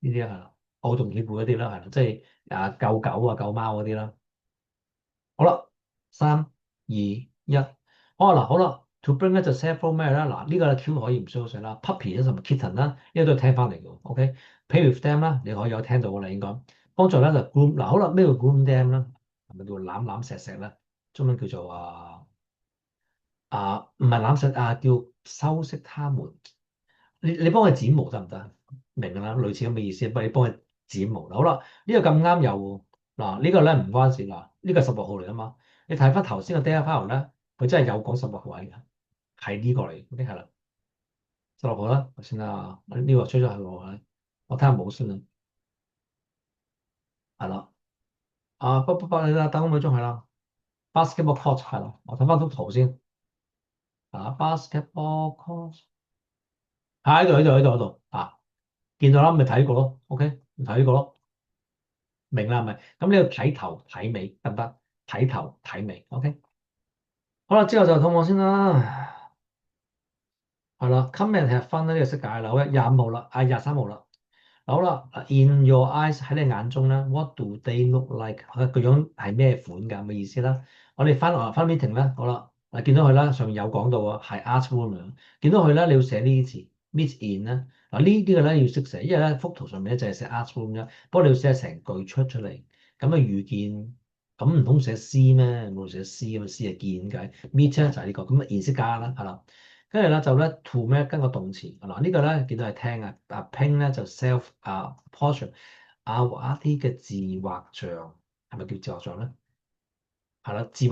呢啲係啦，愛護動物協會嗰啲啦，係啦，即係救狗啊、救貓嗰啲啦。好啦。三、二、一。哦嗱，好啦，to bring 咧就 set for 咩咧？嗱，呢個咧 Q 可以唔需要寫啦，puppy 咧同埋 kitten 啦，呢個都係聽翻嚟嘅。OK，play with them 啦，你可以有聽到嘅啦，應該。幫助咧就 groom 嗱，好啦，咩叫 groom them 啦？係咪叫攬攬錫錫咧？中文叫做唔係攬錫叫修飾他們。你幫佢剪毛得唔得？明㗎啦，類似咁嘅意思。不過你幫佢剪毛啦。好啦，呢個咁啱有喎。嗱，呢個咧唔關事嗱，呢個16號嚟啊嘛。你睇翻頭先個 data file 咧，佢真係有講16號位嘅，係呢個嚟。OK 係啦，16號啦，頭先啦，呢個吹咗係我嘅，我睇下冇先啦。係啦，你等我秒鐘係啦。basketball court 係啦，我睇翻幅圖先。basketball court 喺度見到啦，咪睇過咯。OK，睇過咯。明啦，係咪？咁你要睇頭睇尾得唔得？睇頭睇尾，OK。好啦，之後就肚餓先啦。係啦，come and have fun 呢個識解啦。好25號啦，23號啦。好啦，in your eyes 喺你眼中咧，what do they look like？佢個樣係咩款㗎？咁嘅意思啦。我哋翻 meeting 啦。好啦，見到佢啦，上面有講到啊，係 art room 嚟。見到佢咧，你要寫呢啲字，meet in 啦。嗱呢啲嘅咧要識寫，因為咧幅圖上面咧就係寫 art room 啫。不過你要寫成句出嚟，咁啊遇見，咁唔通寫 C 咩？冇寫 C 咁啊，C 係見解，meet 咧就係呢個，咁啊顏色加啦，係啦。跟住咧就咧 to 咩跟個動詞嗱呢個咧見到係聽paint 咧就 self portrait 畫一啲嘅自畫像係咪叫自畫像咧？係啦，自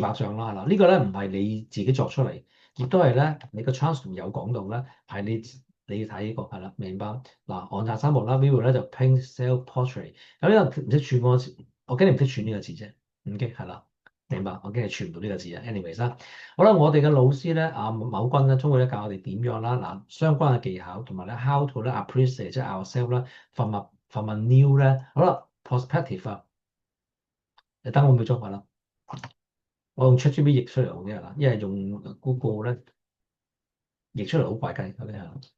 畫像啦係啦，呢個咧唔係你自己作出嚟，亦都係咧你個 transcript 有講到咧係你要睇呢個係啦，明白嗱？按下三步啦，Vivo 咧就 paint self portrait 咁呢個唔識串我驚你唔識串呢個字啫，唔驚係啦。明白，我驚係傳唔到呢個字啊。anyways 啦，好啦，我哋嘅老師咧，某君咧，中會咧教我哋點樣啦，嗱，相關嘅技巧同埋咧，how to 咧 appreciate 即係 ourselves 啦，from a new 咧，好啦，perspective 啊，你等我秒鐘係啦，我用 ChatGPT 譯出嚟好啲係啦，因為用 Google 咧譯出嚟好怪雞，嗰啲係，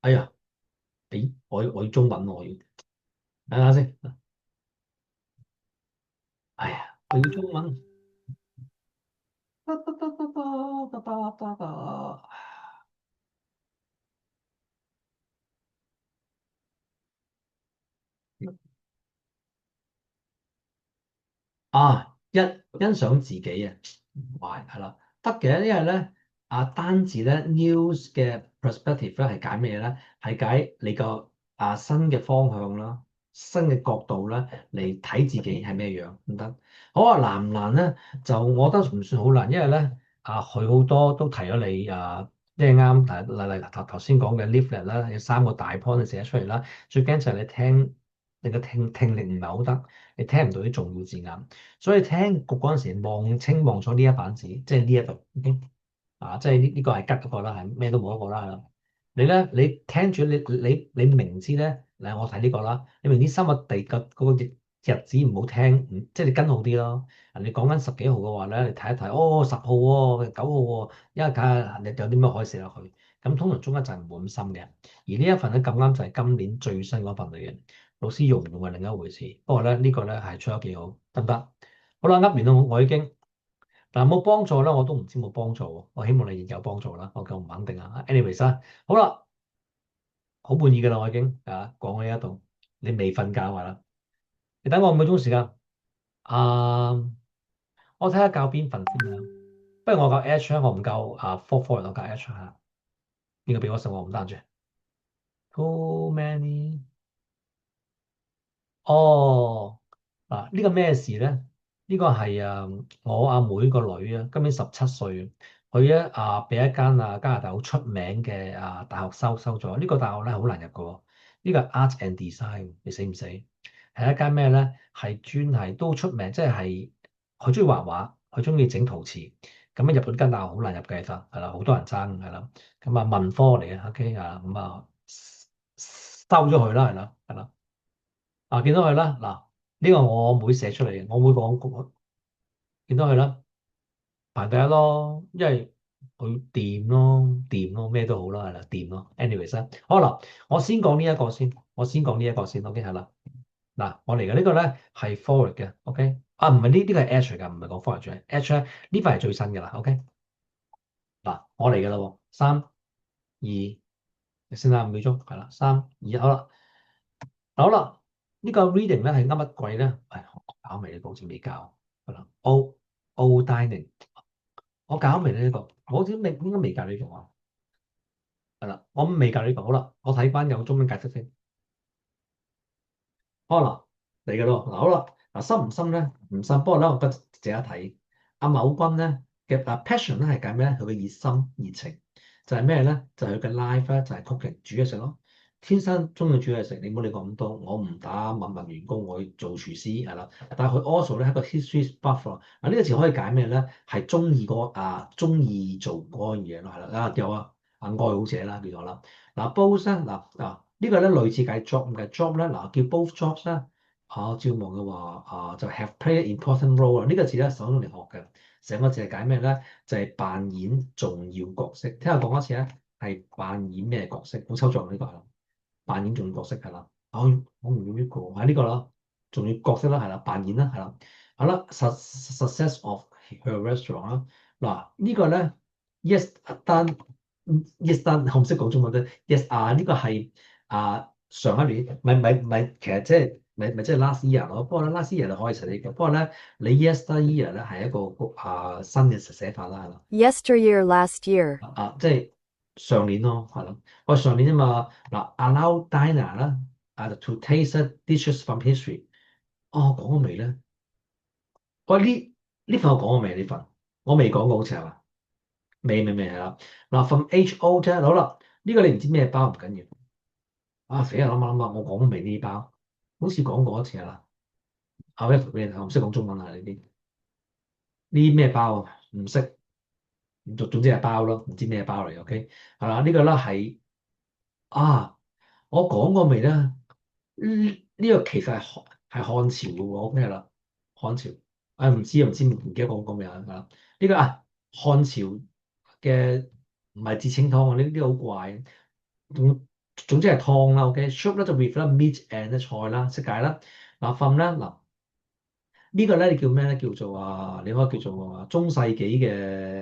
哎呀，我要中文我要等下先，哎呀，我要中文。欣賞自己啊，係啦，得嘅，因為咧單字咧 news 嘅 perspective 咧係解咩咧？係解你個新嘅方向啦，新嘅角度咧嚟睇自己係咩樣唔得？好啊，難唔難咧？就我覺得唔算好難，因為咧佢好多都提咗你即係啱，例頭先講嘅 leaflet 啦，有3個大 point 你寫出嚟啦，最驚就係你嘅聽力唔係好得，你聽唔到啲重要字眼。所以聽局嗰陣時望咗呢一版字，即係呢一度，OK？即係呢個係吉嗰個啦，係咩都冇一個啦，係啦。你聽住你明知咧，嗱我睇呢個啦，你明知三個地嘅嗰個日子唔好聽，即係你跟好啲咯。人哋講緊10幾號嘅話咧，你睇一睇，哦10號喎，9號喎，因為睇下你有啲咩可以寫落去。咁通常中間就係冇咁深嘅，而呢一份咧咁啱就係今年最新嗰份嚟嘅。老師用唔用係另一回事，不過咧呢個咧係出得幾好，得唔得？好啦，噏完啦，我已經嗱冇幫助啦，我都唔知冇幫助喎。我希望你有幫助啦，我夠唔肯定啊。anyways 啊，好啦，好滿意㗎啦，我已經講喺呢一度，你未瞓覺係啦，你等我5個鐘時間。啊、我睇下教邊份先啦。不如我教 H 啦，我唔教4 我教 H 嚇。邊個俾我信我唔單住？Too many。哦，呢個咩事咧？呢個係我阿妹個女啊，今年17歲，佢咧俾一間加拿大好出名嘅大學收咗。呢個大學咧好難入嘅喎，呢個係 Art and Design，你死唔死？係一間咩咧？係專係都出名，即係佢中意畫畫，佢中意整陶瓷。咁啊入到呢間大學好難入嘅，其實係啦，好多人爭係啦。咁文科嚟嘅，OK 咁收咗佢啦，係啦，係啦。見到佢啦，呢個我妹寫出嚟嘅，我妹講見到佢啦，排第一咯，因為佢掂咯，咩都好啦，係啦，掂咯。anyways 好啦，我先講呢一個先，OK 係啦。嗱，我嚟嘅呢個咧係 forward 嘅，OK？啊，唔係呢個係 edge 嚟㗎，唔係講 forward 嘅 edge 咧，呢塊係最新嘅啦，OK？嗱，我嚟㗎啦喎，三二，你先啦，5秒鐘，係啦，三二一，好啦，好啦，呢個 reading 咧係啱乜鬼咧？搞未呢個好似未搞，係啦，O dining，我搞未呢個？我好似未應該未教呢個啊，係啦，我未教呢個，好啦，我睇翻有中文解釋先。好啦，嚟嘅咯，嗱好啦，嗱深唔深咧？唔深，不過咧我覺得值得睇。阿某君咧嘅passion 咧係解咩咧？佢嘅熱心熱情就係咩咧？就係佢嘅 life 咧就係 cooking 煮嘢食咯。天生中意煮嘢食，你唔好理我咁多，我唔打問員工，我去做廚師係啦。但係佢 also 咧係一個 history buff 咯。嗱呢個詞可以解咩咧？係中意做嗰樣嘢咯，係啦。有愛好者啦叫做啦。嗱 both 咧呢個咧類似解 job 嘅 job 咧，叫 both jobs 咧，照望嘅話就 have played important role 啊。呢個字咧手中嚟學嘅，成個字係解咩咧？就係扮演重要角色。聽我講一次咧，係扮演咩角色？好抽象呢個係扮演重要角色係啦。我唔要呢個，係呢個啦，重要角色啦係啦，扮演啦係啦。好啦，success of her restaurant 啦。嗱呢個咧 yes 單 yes 單我唔識講中文啫。yes 呢個係上一年，唔係，其實即係咪即係 last year 咯？不過咧 last year 就可以實呢個，不過咧你 yesteryear 咧係一個新嘅寫法啦，係啦。Yesteryear, last year. 即係上年咯，係咯。喂，上年啫嘛。嗱，allow diner 啦to taste dishes from history。講過未咧？喂，呢份我講過未？呢份我未講過，好似係嘛？未係啦。嗱，from HO 啫，好啦，呢個你唔知咩包唔緊要。死啊！諗，我講過未呢包？好似講過一次啦。一俾你睇，我唔識講中文啊呢啲。呢啲咩包啊？唔識。總之係包咯，唔知咩包嚟。OK，係啦，呢個咧係我講過未咧？呢個其實係漢朝嘅喎，OK 啦，漢朝。唔知唔記得講過未啊？係啦，呢個漢朝嘅唔係節清湯啊，呢啲好怪。總之係湯啦，OK。soup 咧就 with 啦 meat and 菜啦，識解啦。份咧呢個咧你叫咩咧？叫做你可以叫做中世紀嘅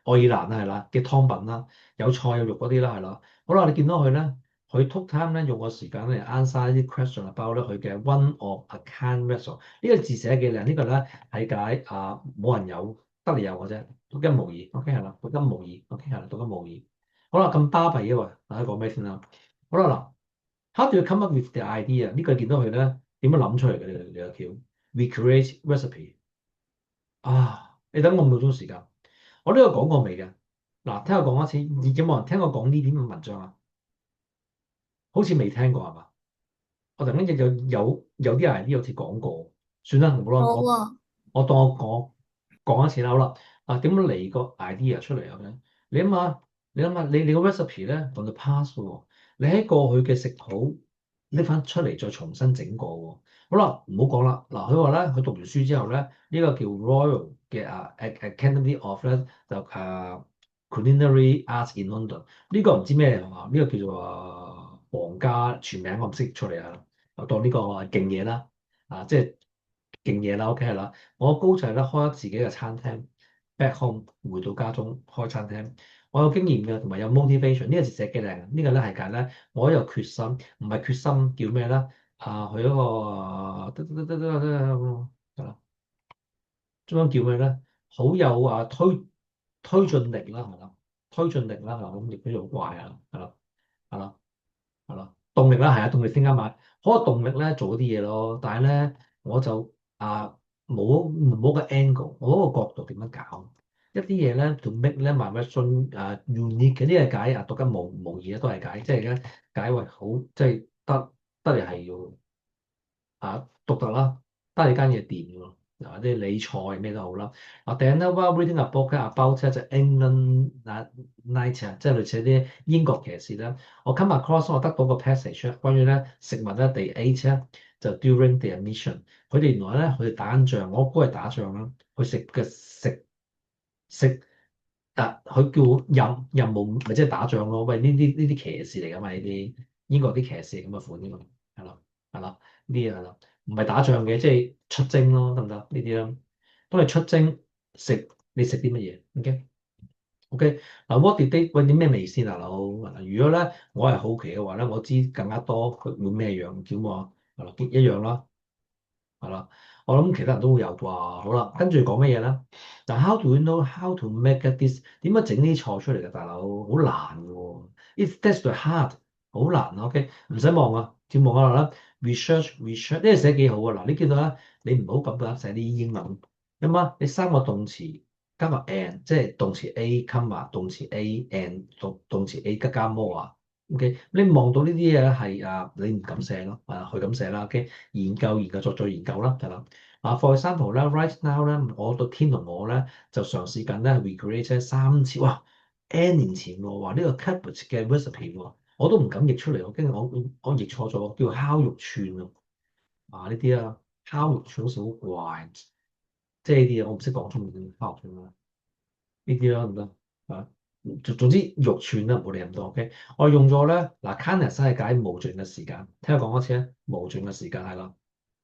愛爾蘭啦，係啦嘅湯品啦，有菜有肉嗰啲啦，係啦。好啦，你見到佢咧，佢 took time 咧用個時間咧嚟 answer 啲 question about 咧佢嘅 one of a kind vessel。呢個字寫得幾靚？呢個咧係解冇人有，得你有嘅啫，獨一無二。OK 係啦，獨一無二。OK 係啦，獨一無二。好啦，咁巴閉嘅喎，大家講咩先啦？好啦嗱，how do you come up with the idea？呢個見到佢咧點樣諗出嚟嘅？你個橋？Recreate recipe 你等我5秒鐘時間。我呢個講過未嘅？嗱，聽我講一次，有冇人聽我講呢篇文章啊？好似未聽過係嘛？我突然間有啲人呢好似講過，算啦，唔好啦，冇喎，我當我講一次啦，好啦。點樣嚟個 idea 出嚟啊？你諗下，你個 recipe 咧 from the past 喎，你喺過去嘅食譜拎翻出嚟再重新整過喎。好啦，唔好講啦。嗱，佢話咧，佢讀完書之後咧，呢個叫 Royal 嘅Academy of 咧就Culinary Arts in London。呢個唔知咩嚟啊？呢個叫做皇家全名，我唔識出嚟啊。我當呢個勁嘢啦，即係勁嘢啦。OK 係啦，我高就係咧開咗自己嘅餐廳，back home 回到家中開餐廳。我有經驗嘅，同埋有 motivation。呢個字寫幾靚？呢個咧係解咧，我有決心，唔係決心叫咩咧？佢嗰個係啦，中文叫咩咧？好有推進力啦，係啦，推進力啦，咁亦都好怪啊，係啦，係啦，係啦，動力啦，係啊，動力先啱買，好有動力咧做啲嘢咯。但係咧，我就冇個 angle，我嗰個角度點樣搞一啲嘢咧，to make 咧 my version unique 嘅呢個解獨一無二咧都係解，即係咧解為好，即係得嚟係要。獨特啦，得你間嘢掂喎，或者理財咩都好啦。第二咧，while reading a book about 就 England Knight 即係類似啲英國騎士啦。我 come across 我得到個 passage 關於咧食物咧第 8咧就 during their mission，佢哋原來咧佢哋打緊仗，我估係打仗啦。佢食佢叫任務咪即係打仗咯。喂，呢啲騎士嚟㗎嘛？呢啲英國啲騎士咁嘅款㗎嘛，係咯。係啦，呢啲係啦，唔係打仗嘅，即係出征咯，得唔得？呢啲啦，當你出征食，你食啲乜嘢？OK，嗱，what did they 喂啲咩味先啊，大佬？如果咧我係好奇嘅話咧，我知更加多佢會咩樣，點喎？係啦，一樣啦。係啦，我諗其他人都會有啩。好啦，跟住講乜嘢咧？但 how do you know how to make this？點樣整呢啲菜出嚟嘅，大佬？好難嘅喎，it's that's the hard，好難啊。OK，唔使望啊，照望下啦。research 呢個寫幾好啊。嗱，你見到啦，你唔好咁樣寫啲英文。咁啊，你三個動詞加個 and，即係動詞 A，動詞 A and 動詞 A 加 more 啊。OK，你望到呢啲嘢咧係你唔敢寫咯，佢咁寫啦。OK。研究再研究啦，係啦。For example 咧，right now 咧，我個 team 同我咧就嘗試緊咧 recreate 3次，哇！N 年前喎，話呢個 cabbage 嘅 recipe 喎，我都唔敢譯出嚟，我驚我譯錯咗，叫烤肉串喎。呢啲烤肉串好似好怪，即係呢啲嘢我唔識講中文，烤肉串啦，呢啲啦唔得啊。總之肉串啦，唔好理咁多。OK，我用咗咧kindness 係解無盡嘅時間，聽我講多次啊，無盡嘅時間係啦。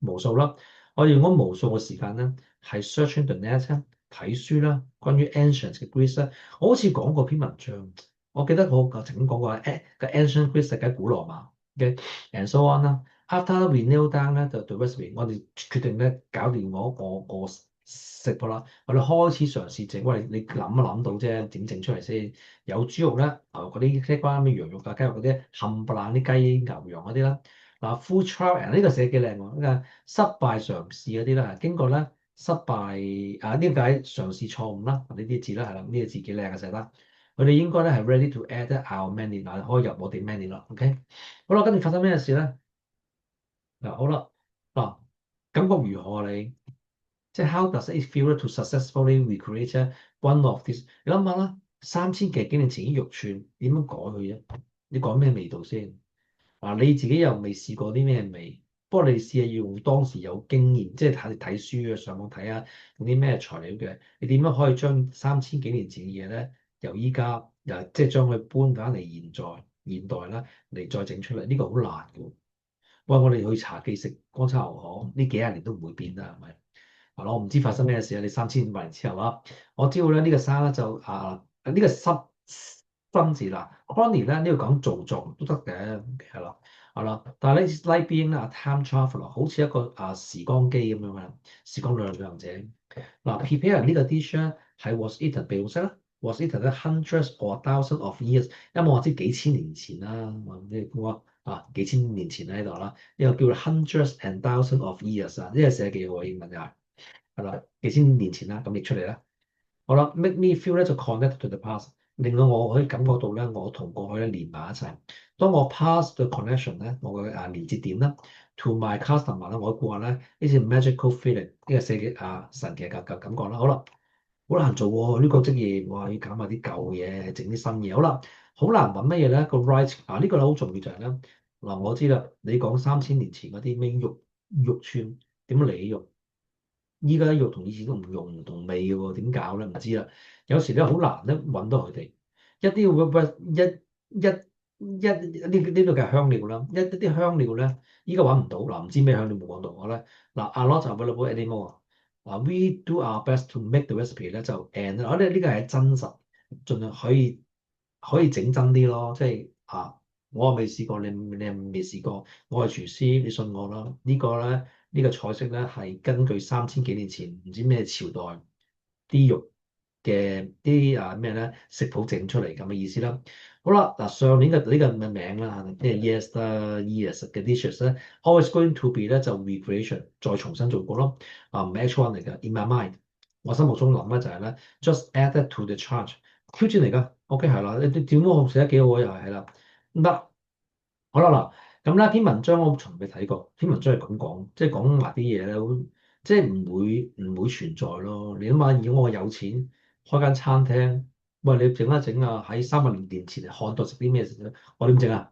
無數啦，我哋用咗無數嘅時間咧，係 searching the net 睇書啦，關於 ancient 嘅 Greece 咧，我好似講過篇文章，我記得我曾經講過個 ancient Greece 係古羅馬嘅 and so on 啦。After we nail down 咧the recipe，我哋決定咧搞掂我食譜啦，我哋開始嘗試整。喂，你諗一諗到啫，點整出嚟先？有豬肉咧，嗰啲即係關咩羊肉啊、雞肉嗰啲，冚唪唥啲雞、牛羊嗰啲啦。full trial 呢個寫幾靚喎，呢個失敗嘗試嗰啲啦，經過咧失敗點解嘗試錯誤啦？呢啲字啦係啦，呢個字幾靚嘅寫得，佢哋應該咧係 ready to add our menu 嗱，可以入我哋 menu 啦。OK，好啦，跟住發生咩事咧？好啦，感覺如何啊你？即係 how does it feel to successfully recreate one of this？你諗下啦，3000幾年前啲肉串點樣改佢啫？你改咩味道先？你自己又未試過啲咩味？不過你試下要用當時有經驗，即係睇睇書啊，上網睇下用啲咩材料嘅，你點樣可以將3000幾年前嘅嘢咧，由依家又即係將佢搬翻嚟現代啦，嚟再整出嚟？呢個好難嘅。喂，我哋去茶記食乾炒牛河，呢幾廿年都唔會變啦，係咪？我唔知發生咩事啊！你3500年之後啦，我知道咧呢個沙咧就呢個新字啦 Connie 咧呢個講做作都得嘅，係啦，係啦。但係咧 like being 咧 time traveler 好似一個時光機咁樣嘅時光旅行者。prepare 呢個 dish 咧係 was eaten 被用式啦，was eaten 咧 hundreds or thousands of years，因為我知幾千年前啦，我幾千年前喺度啦，呢個叫做 hundreds and thousands of years 呢個寫幾好英文就係啦，幾千年前啦，咁譯出嚟啦。好啦，make me feel 咧就 connect to the past，令到我可以感覺到咧，我同過去咧連埋一齊。當我 pass the connection 咧，我嘅連接點啦，to my customer 咧，我顧客咧呢次 magical feeling 呢個世紀神奇嘅感覺啦。好啦，好難做喎呢個職業，我要搞埋啲舊嘢，整啲新嘢。好啦，好難揾乜嘢咧？個 right 呢個咧好重要就係咧我知啦，你講3000年前嗰啲咩肉串點嚟肉？依家肉同以前都唔用唔同味嘅喎，點搞咧？唔知啦。有時咧好難咧揾到佢哋一啲呢度嘅香料啦，一啲香料咧，依家揾唔到嗱，唔知咩香料冇講到我咧，a lot available anymore。we do our best to make the recipe 咧就 and 我哋呢個係真實，盡量可以整真啲咯，即係我未試過，你又未試過，我係廚師，你信我啦。呢個菜式咧係根據3000幾年前唔知咩朝代啲肉嘅啲咩咧食譜整出嚟咁嘅意思啦。好啦，上年嘅呢個嘅名啦，即係 yes 啦 years 嘅 dishes 咧，always going to be 咧就 recreation 再重新做過咯。唔係 H1 嚟㗎，in my mind，我心目中諗咧就係咧 just added to the charge 挑戰嚟㗎。OK 係啦，你點都寫得幾好啊，又係啦，唔得。好啦咁呢篇文章我從未睇過，篇文章係咁講，即係講埋啲嘢咧，即係唔會存在咯。你諗下，如果我有錢開間餐廳，喂你整一整喺300年前漢代食啲咩食咧？我點整啊？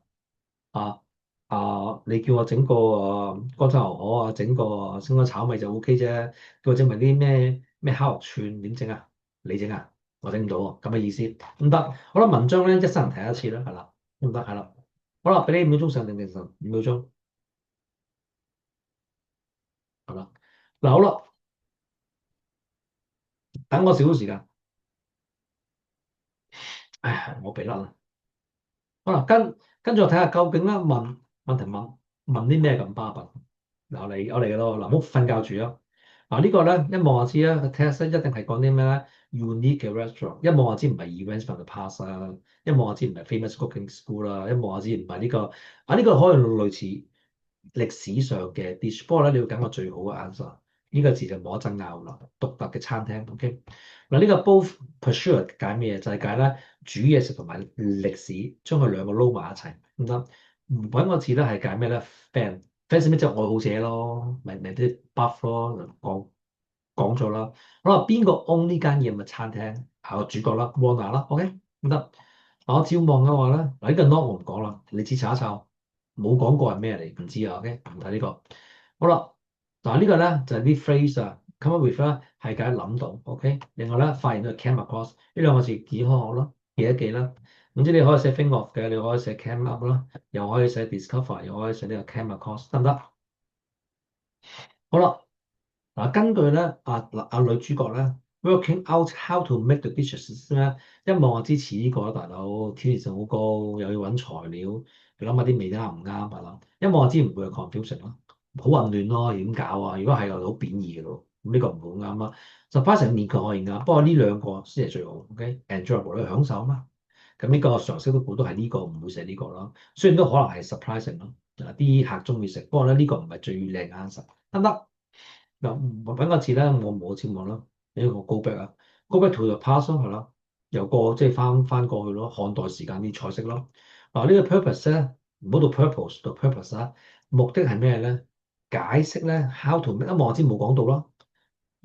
啊你叫我整個乾炒牛河整個星乾炒米就 OK 啫。叫我整埋啲咩烤肉串點整啊？你整啊？我整唔到喎，咁嘅意思唔得。好啦，文章咧一生人睇一次啦，係啦，得唔得？係啦。好啦，俾你5秒鐘上定定神，5秒鐘。係啦。嗱好啦，等我少少時間。唉，我鼻甩啦。好啦，跟住我睇下究竟咧問啲咩咁巴閉。嗱我嚟嘅咯，嗱唔好瞓覺住啊。嗱呢個咧一望就知啦，個 test 一定係講啲咩咧 unique 嘅 restaurant，一望就知唔係 events from the past 啦，一望就知唔係 famous cooking school 啦，一望就知唔係呢個啊呢個可以類似歷史上嘅 dish，不過咧你要揀個最好嘅 answer，呢個字就冇得爭拗啦，獨特嘅餐廳，OK。嗱呢個 both pursuit 解咩嘢？就係解咧煮嘢食同埋歷史，將佢兩個撈埋一齊，唔得。揾個字咧係解咩咧？fans 咩即係愛好者咯，咪啲 buff 咯，講咗啦。好啦，邊個 own 呢間嘢咪餐廳係個主角啦，Warner 啦，OK 唔得。嗱我照望嘅話咧，嗱呢個 not 我唔講啦，你自查一查，冇講過係咩嚟，唔知啊，OK 唔睇呢個。好啦，嗱呢個咧就係啲 phrase 啊，come up with 啦，係解諗到，OK。另外咧發現到 came across 呢兩個字幾好學咯，記一記啦。總之你可以寫 think of 嘅，你可以寫 came up 啦，又可以寫 discover，又可以寫呢個 came across，得唔得？好啦。嗱，根據咧女主角咧，working out how to make the dishes 咧，一望就知似呢個啦，大佬挑戰性好高，又要揾材料，你諗下啲味啱唔啱係啦，一望就知唔會有 confusion 咯，好混亂咯，點搞啊？如果係又好貶義嘅咯，咁呢個唔好啱啦。surprising 面佢可以啱，不過呢兩個先係最好，OK，enjoyable 你享受啊嘛。咁呢個常識都估到係呢個，唔會寫呢個啦。雖然都可能係 surprising 咯，啲客中意食，不過咧呢個唔係最靚 answer，得唔得？嗱，揾個字咧，我冇節目啦，呢個 go back 啊，go back to the past 咯，係啦，由過即係翻過去咯，看待時間啲菜式咯。嗱，呢個 purpose 咧，唔好到 purpose 到 purpose 啊，目的係咩咧？解釋咧 how to make，一望我知冇講到啦，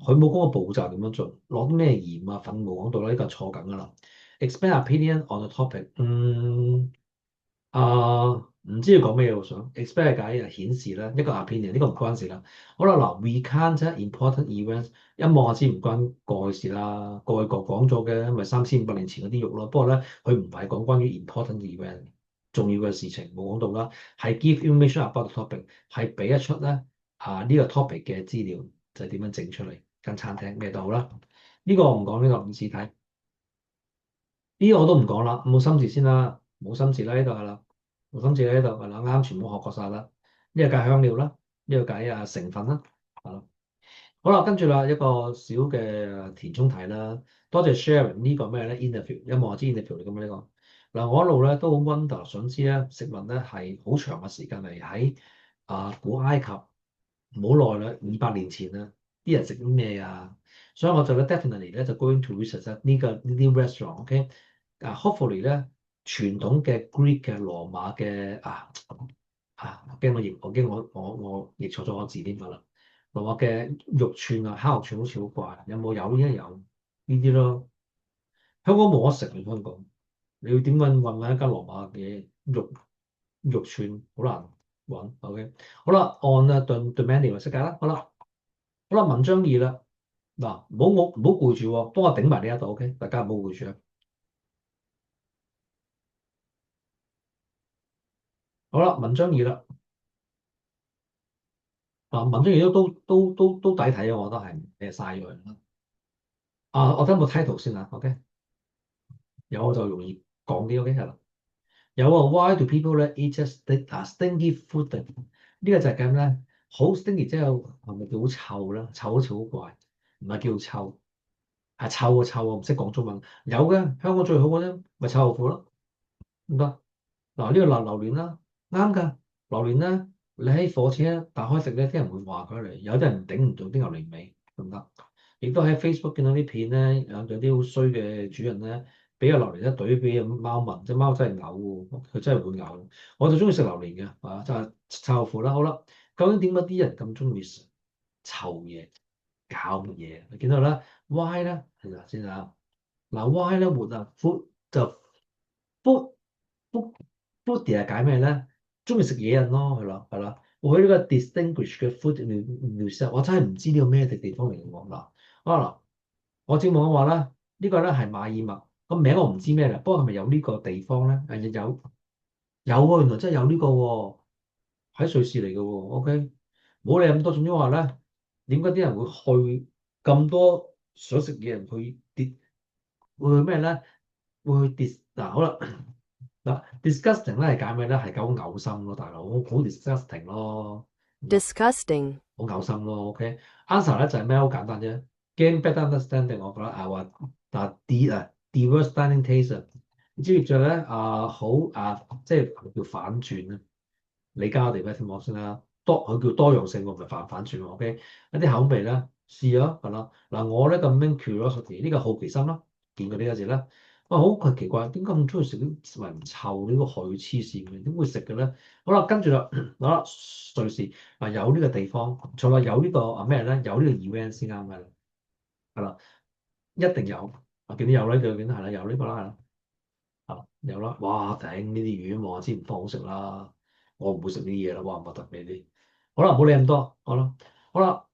佢冇講個步驟點樣做，攞啲咩鹽啊粉冇講到啦，呢個係錯緊㗎啦。Explain opinion on the topic，唔知要講咩嘢，我想 expect 係解顯示啦，一個 opinion 呢個唔關事啦。好啦，嗱，recount important events，一望就知唔關過去事啦，過去講咗嘅，咪3500年前嗰啲肉咯。不過咧，佢唔係講關於 important event 重要嘅事情，冇講到啦，係 give information about the topic，係俾一出咧呢個 topic 嘅資料，就係點樣整出嚟間餐廳咩都好啦。呢個我唔講，呢個唔試睇，呢個我都唔講啦，冇心字先啦，冇心字啦，呢度係啦。冇心字喺度係啦，啱全部學過晒啦。呢個計香料啦，呢個計成分啦，係咯。好啦，跟住啦一個小嘅填充題啦。多謝 sharing 呢個咩咧 interview，一望就知 interview 嚟㗎嘛呢個。嗱我一路咧都好 wonder，想知咧食物咧係好長嘅時間嚟喺古埃及，唔好耐啦，200年前啦，啲人食啲咩啊？所以我就咧 definitely 咧就 going to research 呢啲 restaurant，OK，hopefully 咧傳統嘅 Greek 嘅羅馬嘅我驚我譯錯咗個字添㗎啦。羅馬嘅肉串啊，烤肉串好似好怪，有冇？有，應該有呢啲咯。香港冇得食嚟香港，你要點揾一間羅馬嘅肉串，好難揾。OK，好啦，按對 menu 嚟識解啦。好啦，文章二啦。嗱，唔好攰住喎，幫我頂埋呢一度。OK，大家唔好攰住啊。好啦，文章二啦。文章二都抵睇啊，我覺得係嘥咗佢啦。我睇有冇 title 先啊。OK，有我就容易講啲。OK 係啦。有啊，Why do people 咧 eat just stinky food？呢個就係咁咧，好 stinky 即係係咪叫好臭咧？臭好似好怪，唔係叫臭，係臭啊臭啊，唔識講中文。有嘅，香港最好嘅啫，咪臭豆腐咯，唔得。嗱呢個榴蓮啦，啱㗎。榴蓮咧，你喺火車打開食咧，啲人會話佢嚟，有啲人頂唔到啲榴蓮味，得唔得？亦都喺 Facebook 見到啲片咧，有啲好衰嘅主人咧，俾個榴蓮一懟俾隻貓聞，隻貓真係嘔喎，佢真係會嘔。我就中意食榴蓮嘅，就係臭豆腐啦。好啦，究竟點解啲人咁中意食臭嘢？搞乜嘢？你見到啦，why 咧？係啦先啊，嗱 why 咧活啊，food 就 food food foodie 係解咩咧？中意食嘢人咯，係啦。我去呢個 distinguished 嘅 food museum，我真係唔知呢個咩地方嚟嘅喎。嗱，我照望嘅話咧，呢個咧係馬爾默個名我唔知咩嚟，不過係咪有呢個地方咧？有喎，原來真係有呢個喎，喺瑞士嚟嘅喎。OK，冇理咁多，總之話咧。點解啲人會去咁多想食嘢人去跌？會去咩咧？會去 好啦嗱，disgusting 咧係解咩咧？係搞嘔心咯，大佬好 disgusting 咯， disgusting, 好嘔心咯。OK，answer 咧就係咩？好簡單啫。Gain better understanding，我覺得話diverse dining taste 啊，之後咧好即係叫反轉啊。你加我哋咩聽我先啦，佢叫多樣性喎，唔係反轉喎。OK，一啲口味咧試咗係啦。嗱，我咧咁 main curiosity 呢個好奇心啦，見過呢個字啦。哇，好奇怪，點解咁中意食啲聞臭呢個海黐線嘅？點會食嘅咧？好啦，跟住啦，好啦，瑞士有呢個地方，錯啦，有呢個咩咧？有呢個 event 先啱嘅，係啦，一定有。我見到有呢度見到係啦，有呢個啦，係啦。有啦，哇頂呢啲魚望下知唔方好食啦，我唔會食呢啲嘢啦，哇唔核突呢啲。好啦，唔好理咁多，好啦，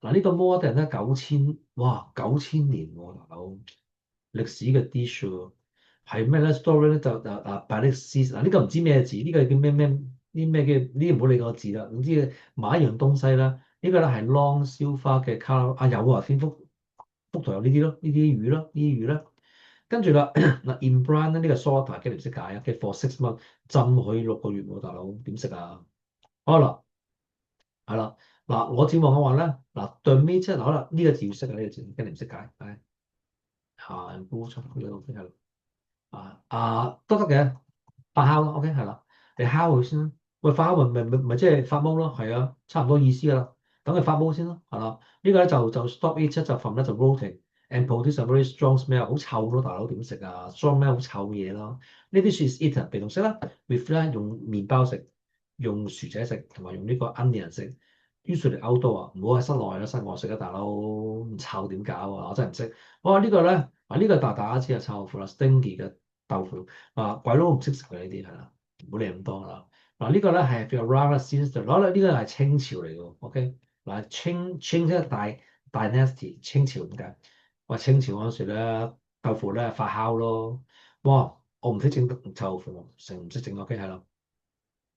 嗱呢個 modern 咧9000年喎，大佬歷史嘅 dish 喎，係咩咧 story 咧就Baliksis 嗱呢個唔知咩字，呢個叫咩啲咩嘅呢啲唔好理個字啦，總之買一樣東西啦，呢個咧係 long 燒花嘅卡有啊，蝙蝠幅圖有呢啲咯，呢啲魚咯，呢啲魚啦。跟住啦，嗱 in brine 咧呢個 salter 嘅唔識解啊，嘅 for 6 months 浸佢6個月喎，大佬點食啊？好啦，係啦，嗱我展望嘅話咧，嗱 the meat 好啦，呢個字要識啊，呢個字跟你唔識解，係鹹菇出呢個係啦，都得嘅，發酵咯，OK 係啦，你烤佢先啦，喂發酵咪即係發毛咯，係啊，差唔多意思噶啦，等佢發毛先咯，係啦，呢個咧就 stop it 就 from 咧就 roasting。and produce a very strong smell， 好臭咯，大佬點食啊 ？strong smell 好臭嘢咯。呢啲 is eaten 被動式啦 ，with 咧用麵包食，用薯仔食，同埋用呢個 onion 食。usually outdoor 啊，唔好喺室內啦，室外食啊，大佬唔臭點搞啊？我真係唔識。哇，呢個咧呢個大家知啊，臭豆腐啦，stinky 嘅豆腐鬼佬唔識食嘅呢啲係啦，唔好理咁多啦。呢個咧係 around since 呢個係清朝嚟嘅，OK 嗱清即係大 dynasty 清朝點解？話清朝嗰陣時咧，豆腐咧發酵咯。哇！我唔識整臭豆腐，成唔識整 OK 係啦。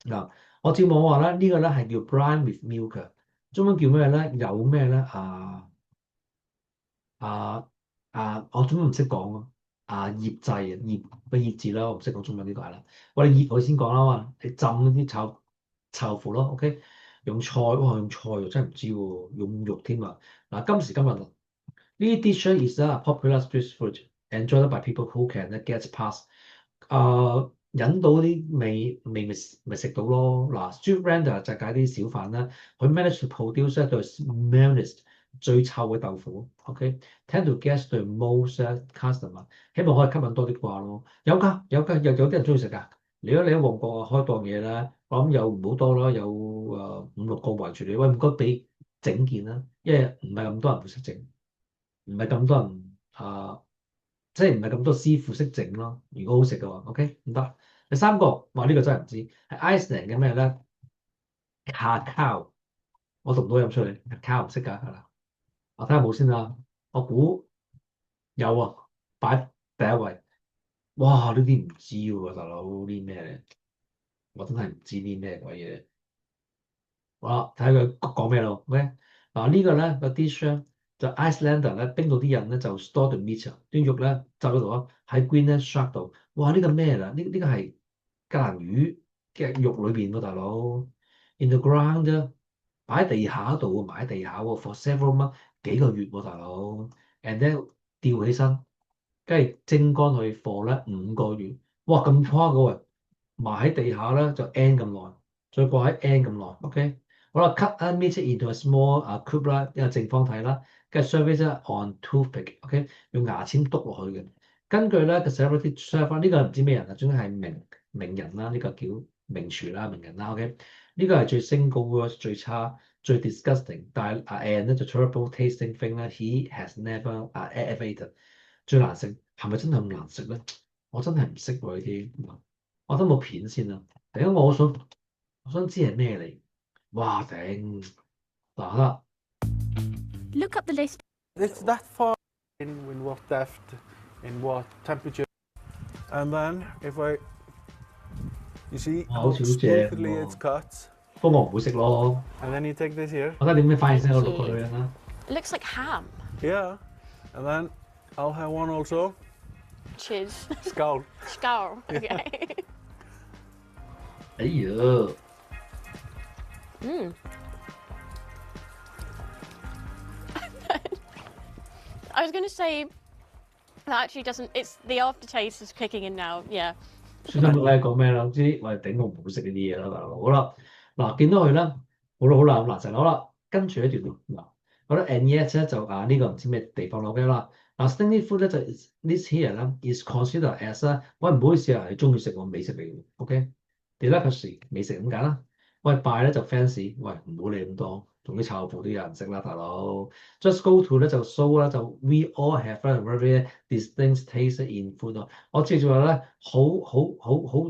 嗱，我照網話咧，呢個咧係叫 brine with milk，中文叫咩咧？有咩咧？我中文唔識講啊。醃製醃個醃字啦，我唔識講中文呢個係啦。我哋醃佢先講啦嘛，你浸嗰啲臭豆腐咯，OK？用菜哇，用菜又真係唔知喎，用肉添啊！嗱，今時今日。呢啲 dish is a popular street food enjoyed by people who can get past。引到啲味咪食到咯。嗱，street vendor 就係解啲小販啦，佢 manage to produce 對 smellest 最臭嘅豆腐。OK，tend to get the most customer，希望可以吸引多啲啩咯。有㗎，有啲人中意食㗎。如果你喺旺角開檔嘢咧，我諗有唔好多啦，有5、6個圍住你。喂，唔該俾整件啦，因為唔係咁多人會識整。唔係咁多人即係唔係咁多師傅識整咯。如果好食嘅話，OK 唔得。第三個，哇呢個真係唔知，係 Iceland 嘅咩咧？Cacao，我讀唔到音出嚟，Cacao 唔識㗎係啦。我睇下冇先啦。我估有啊，擺第一位。哇！呢啲唔知喎，大佬啲咩嚟？我真係唔知啲咩鬼嘢。好啦，睇下佢講咩咯。OK，呢個咧個 dish 咧就 Icelander 咧冰島啲人咧就 store the meat 啲肉咧就嗰度啊喺 Greenland Shark 度。哇！呢個咩啦？呢個係格蘭魚嘅肉裏邊喎，大佬。In the ground 啫，擺喺地下度喎，埋喺地下喎，for several months 幾個月喎，大佬。And then 吊起身，跟住蒸乾去 for 咧5個月。哇！咁誇嘅喎，埋喺地下咧就 N 咁耐，再掛喺 N 咁耐。OK。好啦，cut meat into a small cube 啦，一個正方體啦，跟住 serve it on toothpick，OK，用牙籤篤落去嘅。根據咧個 celebrity chef 呢個唔知咩人啊，總之係名人啦，呢個叫名廚啦，名人啦，OK，呢個係最 single worst 最差最 disgusting，但係and 咧就 terrible tasting thing 咧，he has never ever eaten 最難食係咪真係咁難食咧？我真係唔識喎呢啲，我都冇片先啦。第一我想知係咩嚟？哇頂！嗱 Look up the list. It's that far in what depth, in what temperature. And then you see how 好似好正 smoothly 喎 it's cut. 不過我唔會食咯。And then you take this here. 我睇點咩反應先，我錄過女人啦。It looks like ham. Yeah. And then I'll have one also. Cheers. Skull. Skull. Okay. 哎呀， I was going to say that actually doesn't. It's the aftertaste is kicking in now. Yeah. 算啦，冇睇講咩啦，知喂頂我唔好食呢啲嘢啦，大佬。好啦，嗱見到佢啦，好啦，嗱就好啦，跟住一段嗱，好啦，and yet 咧就呢個唔知咩地方攞嘅啦。嗱 stingy food 咧就 this here 啦，is considered as 啦，喂唔好意思啊，你中意食我美食嚟嘅，OK？delicacy 美食咁解啦。喂 buy 咧就 fancy，喂唔好理咁多，總之臭腐都有人食啦，大佬。Just go to 咧就 show 啦，就 we all have a very distinct taste in food 咯。我直接話咧，好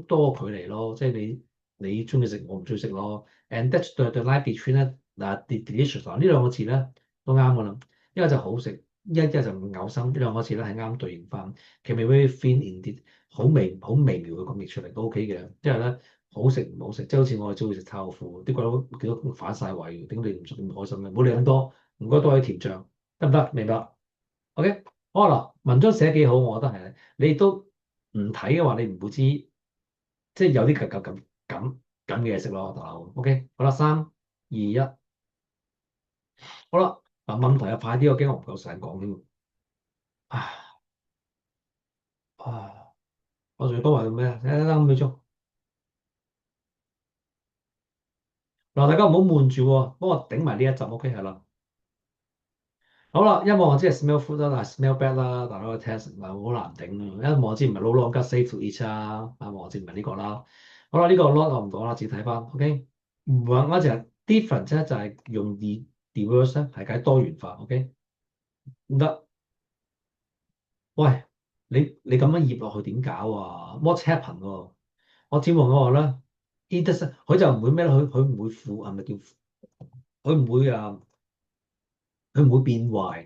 多距離咯，即係你中意食，我唔中意食咯。And that's the line between 咧嗱 delicious 呢兩個字咧都啱噶啦，一個就好食，一就唔嘔心，呢兩個字咧係啱對應翻。其實 very thin indeed，好微妙嘅講譯出嚟都 OK 嘅，即係咧好食唔好食，即係好似我哋中意食臭腐，啲鬼佬見到反晒胃，點解你唔食咁開心咧？唔好理咁多，唔該多啲甜醬，得唔得？明白？OK，好啦，文章寫得幾好，我覺得係。你都唔睇嘅話，你唔會知，即係有啲咁嘅嘢食咯，大佬。OK，好啦，3、2、1，好啦，嗱問題啊，快啲，我驚我唔夠時間講添。啊啊，我仲要多話做咩啊？等5秒鐘。嗱，大家唔好悶住喎，幫我頂埋呢一集，OK 係啦。好啦，一望我知係 smell food 啦，但係 smell bad 啦，大佬嘅 test 唔係好難頂啊！一望我知唔係 no longer safe to eat 啊，一望我知唔係呢個啦。好啦，呢個 lot 我唔講啦，自己睇翻。OK，唔係我就係 different 咧，就係用 diverse 咧係解多元化。OK，唔得，喂，你咁樣醃落去點搞啊？What's happen 喎？我展望嘅話咧 e t 佢就唔會咩咧，佢唔會腐，係咪叫？佢唔會啊。佢唔會變壞，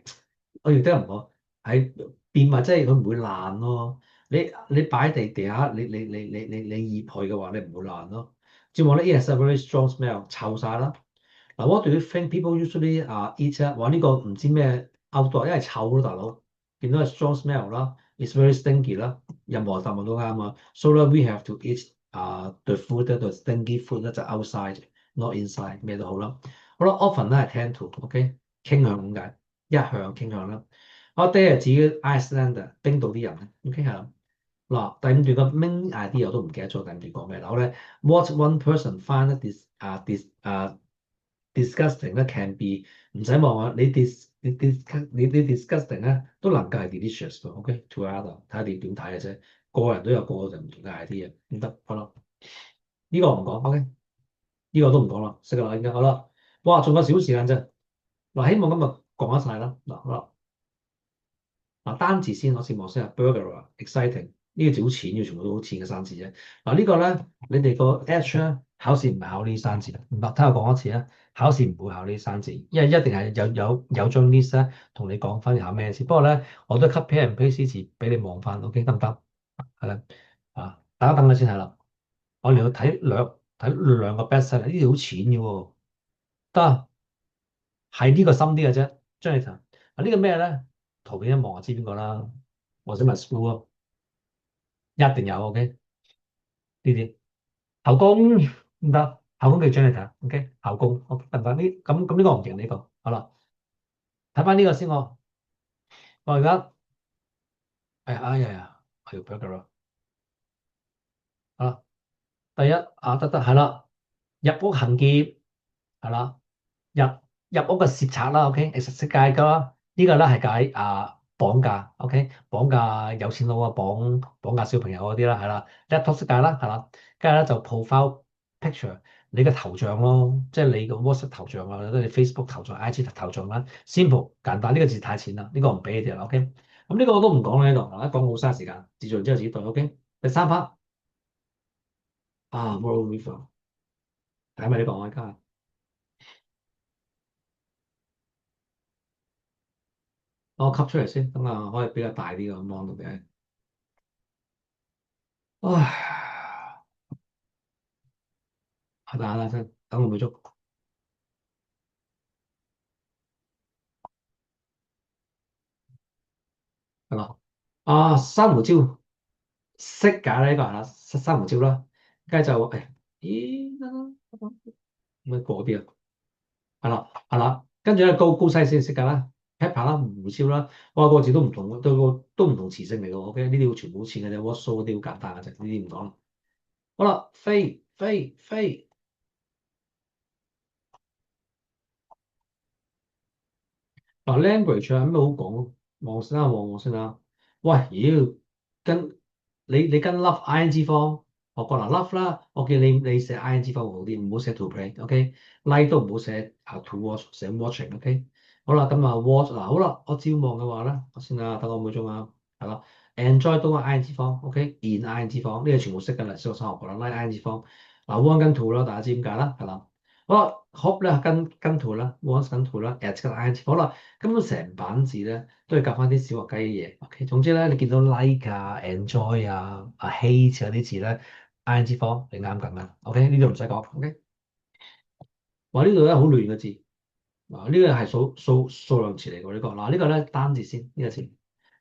我亦都唔好係變壞，即係佢唔會爛咯。你擺地下，你醃佢嘅話，你唔會爛咯。照望咧，it has a very strong smell，臭晒啦。嗱，what do you think people usually eat 啊？話呢個唔知咩 outdoor，因為臭咯，大佬。見到係 strong smell 啦，it's very stinky 啦，任何答案都啱啊。So that we have to eat the food 咧，the stinky food 咧就 outside，not inside，咩都好啦。好啦，often 咧係 tend to，OK。傾向咁解，一向傾向啦。我爹係自己 Iceland 冰島啲人咧，OK 係啦。嗱，第五段個 main idea 我都唔記得咗，第五段講咩啦？好咧，what one person find disgusting 咧 can be 唔使望啊，你 disgusting 咧都能夠係 delicious 嘅，OK，to other 睇下你點睇嘅啫。個人都有個就唔同嘅 idea，唔得好啦。呢個唔講，OK，呢個都唔講啦，識啦，應該好啦。哇，仲有少時間啫。嗱，希望今日講得晒啦。嗱，好啦，嗱單字先，我先望先啊。burger exciting 呢個字好淺嘅，全部都好淺嘅生字啫。嗱呢個咧，你哋個 H 咧考試唔係考呢啲生字，唔得，聽我講一次啦。考試唔會考呢啲生字，因為一定係有張 list 咧同你講翻考咩先。不過咧，我都 cut and paste 字俾你望翻，OK 得唔得？係啦，大家等下先係啦。我嚟到睇兩個 best 呢啲好淺嘅喎，得。係呢個深啲嘅啫，張力騰啊呢個咩咧？圖片一望就知邊個啦。我想問 school 咯，一定有 OK 呢啲校工唔得，校工叫張力騰 OK 校工 OK 得唔得？咁呢個唔認呢個，好啦，睇翻呢個先我而家哎呀，我要 burger 啦，好啦，第一得係啦，入屋行劫係啦。入入屋嘅竊賊啦，OK，其實識解噶啦。呢個咧係解綁架，OK，綁架有錢佬啊，綁架小朋友嗰啲啦，係啦。laptop 識解啦，係啦。跟住咧就 profile picture 你嘅頭像咯，即係你個 WhatsApp 頭像啊，或者你 Facebook 頭像、IG 頭像啦。simple 簡單，呢個字太淺啦，呢個唔俾你哋啦，OK。咁呢個我都唔講啦，呢度，一講好嘥時間，自做完之後自己對，OK。第三 part moral reform 睇埋呢個我而家。我吸出嚟先，等啊可以比較大啲嘅咁望到嘅。唉，等先，等5秒鐘。係啦。啊，珊瑚礁識㗎呢個係啦，珊瑚礁啦，跟住就咦咩嗰啲啊？係啦，跟住咧高西先識㗎啦，pepper 啦，胡椒啦，哇個字都唔同，都唔同詞性嚟㗎，OK？呢啲要全部好似嘅啫，what so 嗰啲好簡單嘅啫，呢啲唔講啦。好啦，飛。嗱，language 有咩好講？望先啦。喂，妖跟你跟 love ing form，我講嗱 love 啦，我見你寫 ing form 好啲，唔好寫 to play，OK？like 都唔好寫to watch，寫 watching，OK？好啦，咁啊 watch 嗱，好啦，我照望嘅話咧，我先啊，等我5秒鐘啊，係啦，enjoy 都係 ing form，OK？in ing form 呢個全部識㗎啦，小學生學過啦，like ing form，嗱 want 跟 to 啦，大家知點解啦？係啦。好啦，hope 咧跟 to 啦，wants 跟 to 啦，at 跟 ing，好啦，根本成版字咧都係夾翻啲小學雞嘅嘢。OK，總之咧你見到 like 啊、enjoy 啊、hate 嗰啲字咧，ing form 你啱緊啦。OK，呢度唔使講。OK，話呢度咧好亂嘅字，嗱呢個係數量詞嚟㗎呢個。嗱呢個咧單字先，呢個詞，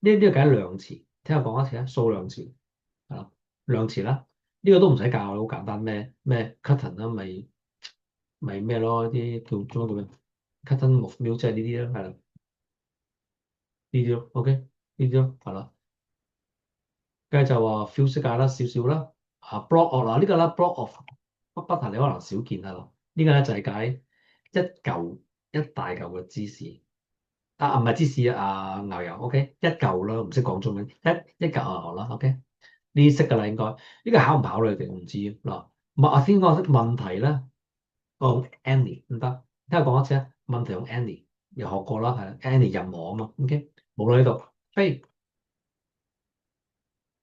呢個計量詞，聽我講一次啊，數量詞係啦，量詞啦，呢個都唔使教，好簡單咩 curtain 啦，咪咩咯？啲叫中文叫咩？carton of milk 即係呢啲咯，係啦，呢啲咯，OK，呢啲咯，係啦。跟住就話 few 識解啦，少少啦。啊，block of 嗱呢個啦，block of butter 你可能少見係咯。呢個咧就係解一大嚿嘅芝士。唔係芝士啊，牛油，OK，一嚿啦，唔識講中文，一嚿牛油啦，OK，呢啲識㗎啦應該。呢個考唔考慮定我唔知嗱。我先講問題咧。用 any 唔得，聽我講一次啊。問題用 any 又學過啦，係 any 任何啊嘛，OK，冇啦呢度。飛，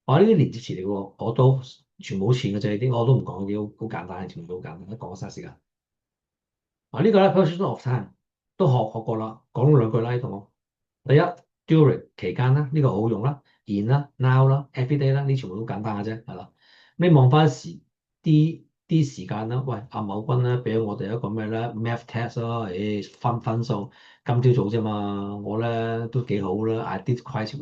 我呢啲連接詞嚟嘅喎，我都全部好淺嘅啫，呢啲我都唔講啲好簡單嘅，全部都好簡單，一講晒時間。呢個咧 position of time 都學過啦，講兩句啦呢度。第一 during 期間啦，呢個好用啦，in 啦，now 啦，everyday 啦，呢全部都簡單嘅啫，係啦。你望翻啲時間啦，喂，阿某君咧俾我哋一個咩咧 math test 咯，分數今朝早啫嘛，我咧都幾好啦，I did quite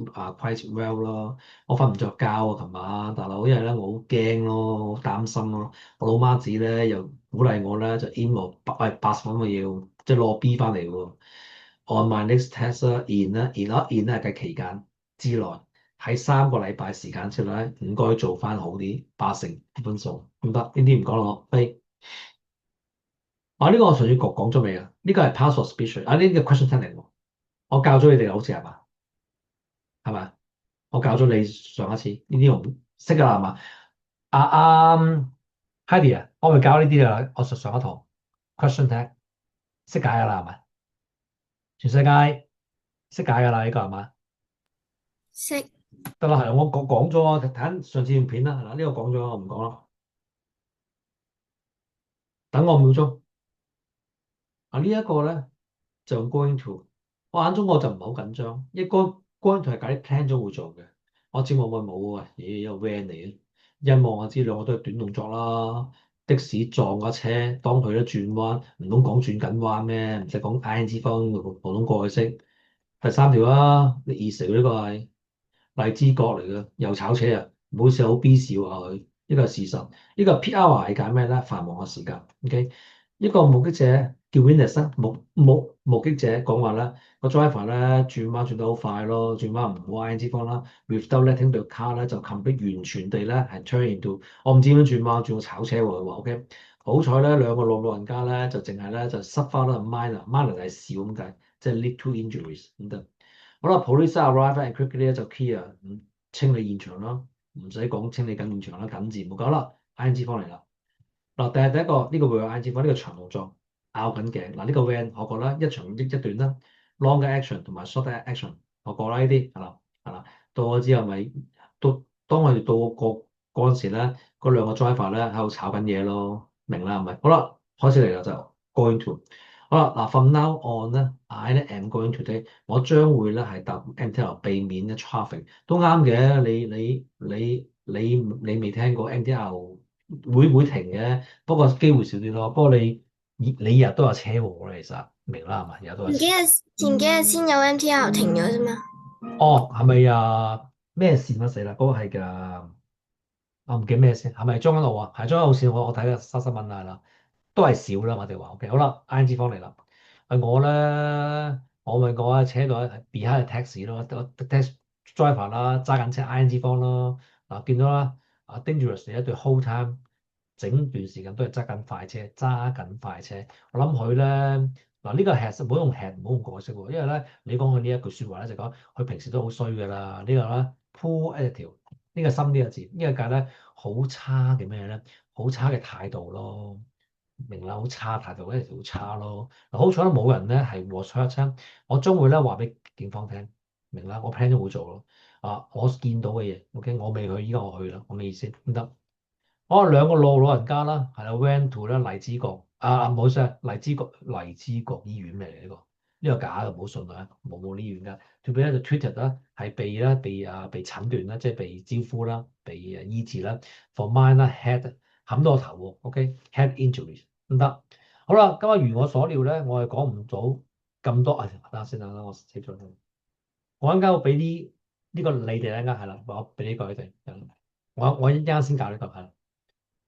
well 咯，我瞓唔着覺啊，琴晚大佬，因為咧我好驚咯，好擔心咯，我老媽子咧又鼓勵我咧就 in 我80分我要，即係攞 B 翻嚟喎。On my next test 啦，in 咧係計期間之內，喺3個禮拜時間之內咧，應該做翻好啲80分數，唔得呢啲唔講咯。飛呢個我上次講咗未啊？呢個係 past or speech 啊，呢個 question ten 嚟喎，我教咗你哋好似係嘛？係咪？我教咗你上一次呢啲我唔識㗎啦係嘛？Heidi 啊，我咪教呢啲啊，我上一堂 question ten 識解㗎啦係咪？全世界識解㗎啦呢個係嘛？識得啦，係我講咗啊，睇下上次段片啦，係啦，呢個講咗，我唔講啦。等我5秒鐘。呢一個咧就用 going to，我眼中我就唔係好緊張，因為 going to 係解啲 plan 咗會做嘅。我知我會冇啊，咦有 van 嚟嘅，一望就知兩個都係短動作啦。的士撞架車，當佢咧轉彎，唔通講轉緊彎咩？唔使講 ing 方普通過去式。第三條啦，你 is 呢個係。荔枝角嚟嘅，又炒車啊！唔好笑，好 B 笑啊佢，呢個係事實。呢個 peak hour 係解咩咧？繁忙嘅時間。OK，一個目擊者叫 witness 啦，目擊者講話咧，個 driver 咧轉彎轉得好快咯，轉彎唔好 ing 方啦，without letting the car 咧就 complete 完全地咧係 turn into，我唔知點樣轉彎，轉到炒車喎佢話 OK，好彩咧兩個老人家咧就淨係咧就 suffer 啦 minor 就係少咁解，即係 little injuries 咁得。好啦，police arrive and quickly 咧就 clear，清理現場啦，唔使講清理緊現場啦，緊字冇搞啦，ing 方嚟啦。嗱，第一個呢個會有 ing 方，呢個長動作拗緊頸。嗱呢個 when 學過啦，一長一段啦，long 嘅 action 同埋 short 嘅 action 學過啦，呢啲係啦，到咗之後咪當我哋到嗰陣時咧，嗰兩個 driver 咧喺度炒緊嘢咯，明啦係咪？好啦，開始嚟啦就 going to。好啦，嗱，from now on 咧，I 咧 am going to take，我將會咧係搭 MTR 避免咧 traffic，都啱嘅。你未聽過 MTR 會停嘅，不過機會少啲咯。不過你日都有車禍啦，其實明啦係嘛？日都有車。前幾日先有 MTR 停咗啫嘛。哦，係咪啊？咩線啊？死啦！嗰個係㗎，我唔記得咩線，係咪將軍澳啊？係將軍澳線，我睇嘅新聞啦，都係少啦。我哋話 OK，好啦，ING 方嚟啦。我咧，我咪講啊，車到 behind taxi 咯，taxi driver 啦，揸緊車 ING 方咯。嗱，見到啦，啊 dangerous 一對 whole time，整段時間都係揸緊快車，揸緊快車。我諗佢咧，嗱呢個 head 唔好用 head，唔好用過式喎，因為咧你講佢呢一句説話咧就講佢平時都好衰㗎啦。呢個咧 poor attitude，呢個深呢個字，呢個計咧好差嘅咩咧？好差嘅態度咯。明啦，好差態度，嗰陣時好差咯。嗱，好彩都冇人咧係獲取一槍，我將會咧話俾警方聽，明啦，我 plan 咗會做咯。啊，我見到嘅嘢，OK，我未去，依家我去啦，我咩意思？唔得。我兩個老人家啦，係啦，went to 咧荔枝角，唔好意思啊，荔枝角醫院嚟嘅呢個，呢個假嘅，唔好信啊，冇呢醫院㗎。特別咧就 Twitter 啦，係被診斷啦，即係被招呼啦，被醫治啦，for minor head 冚到個頭喎，OK，head injuries 唔得。好啦，今日如我所料咧，我係講唔到咁多啊，等下先啦，我寫咗先。我陣間會俾呢個你哋一陣間係啦，我俾呢個你哋，我一陣間先教呢個係啦。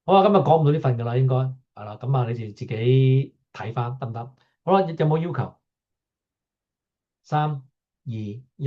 好啊，今日講唔到呢份㗎啦，應該係啦。咁啊，你哋自己睇翻得唔得？好啦，有冇要求？3、2、1。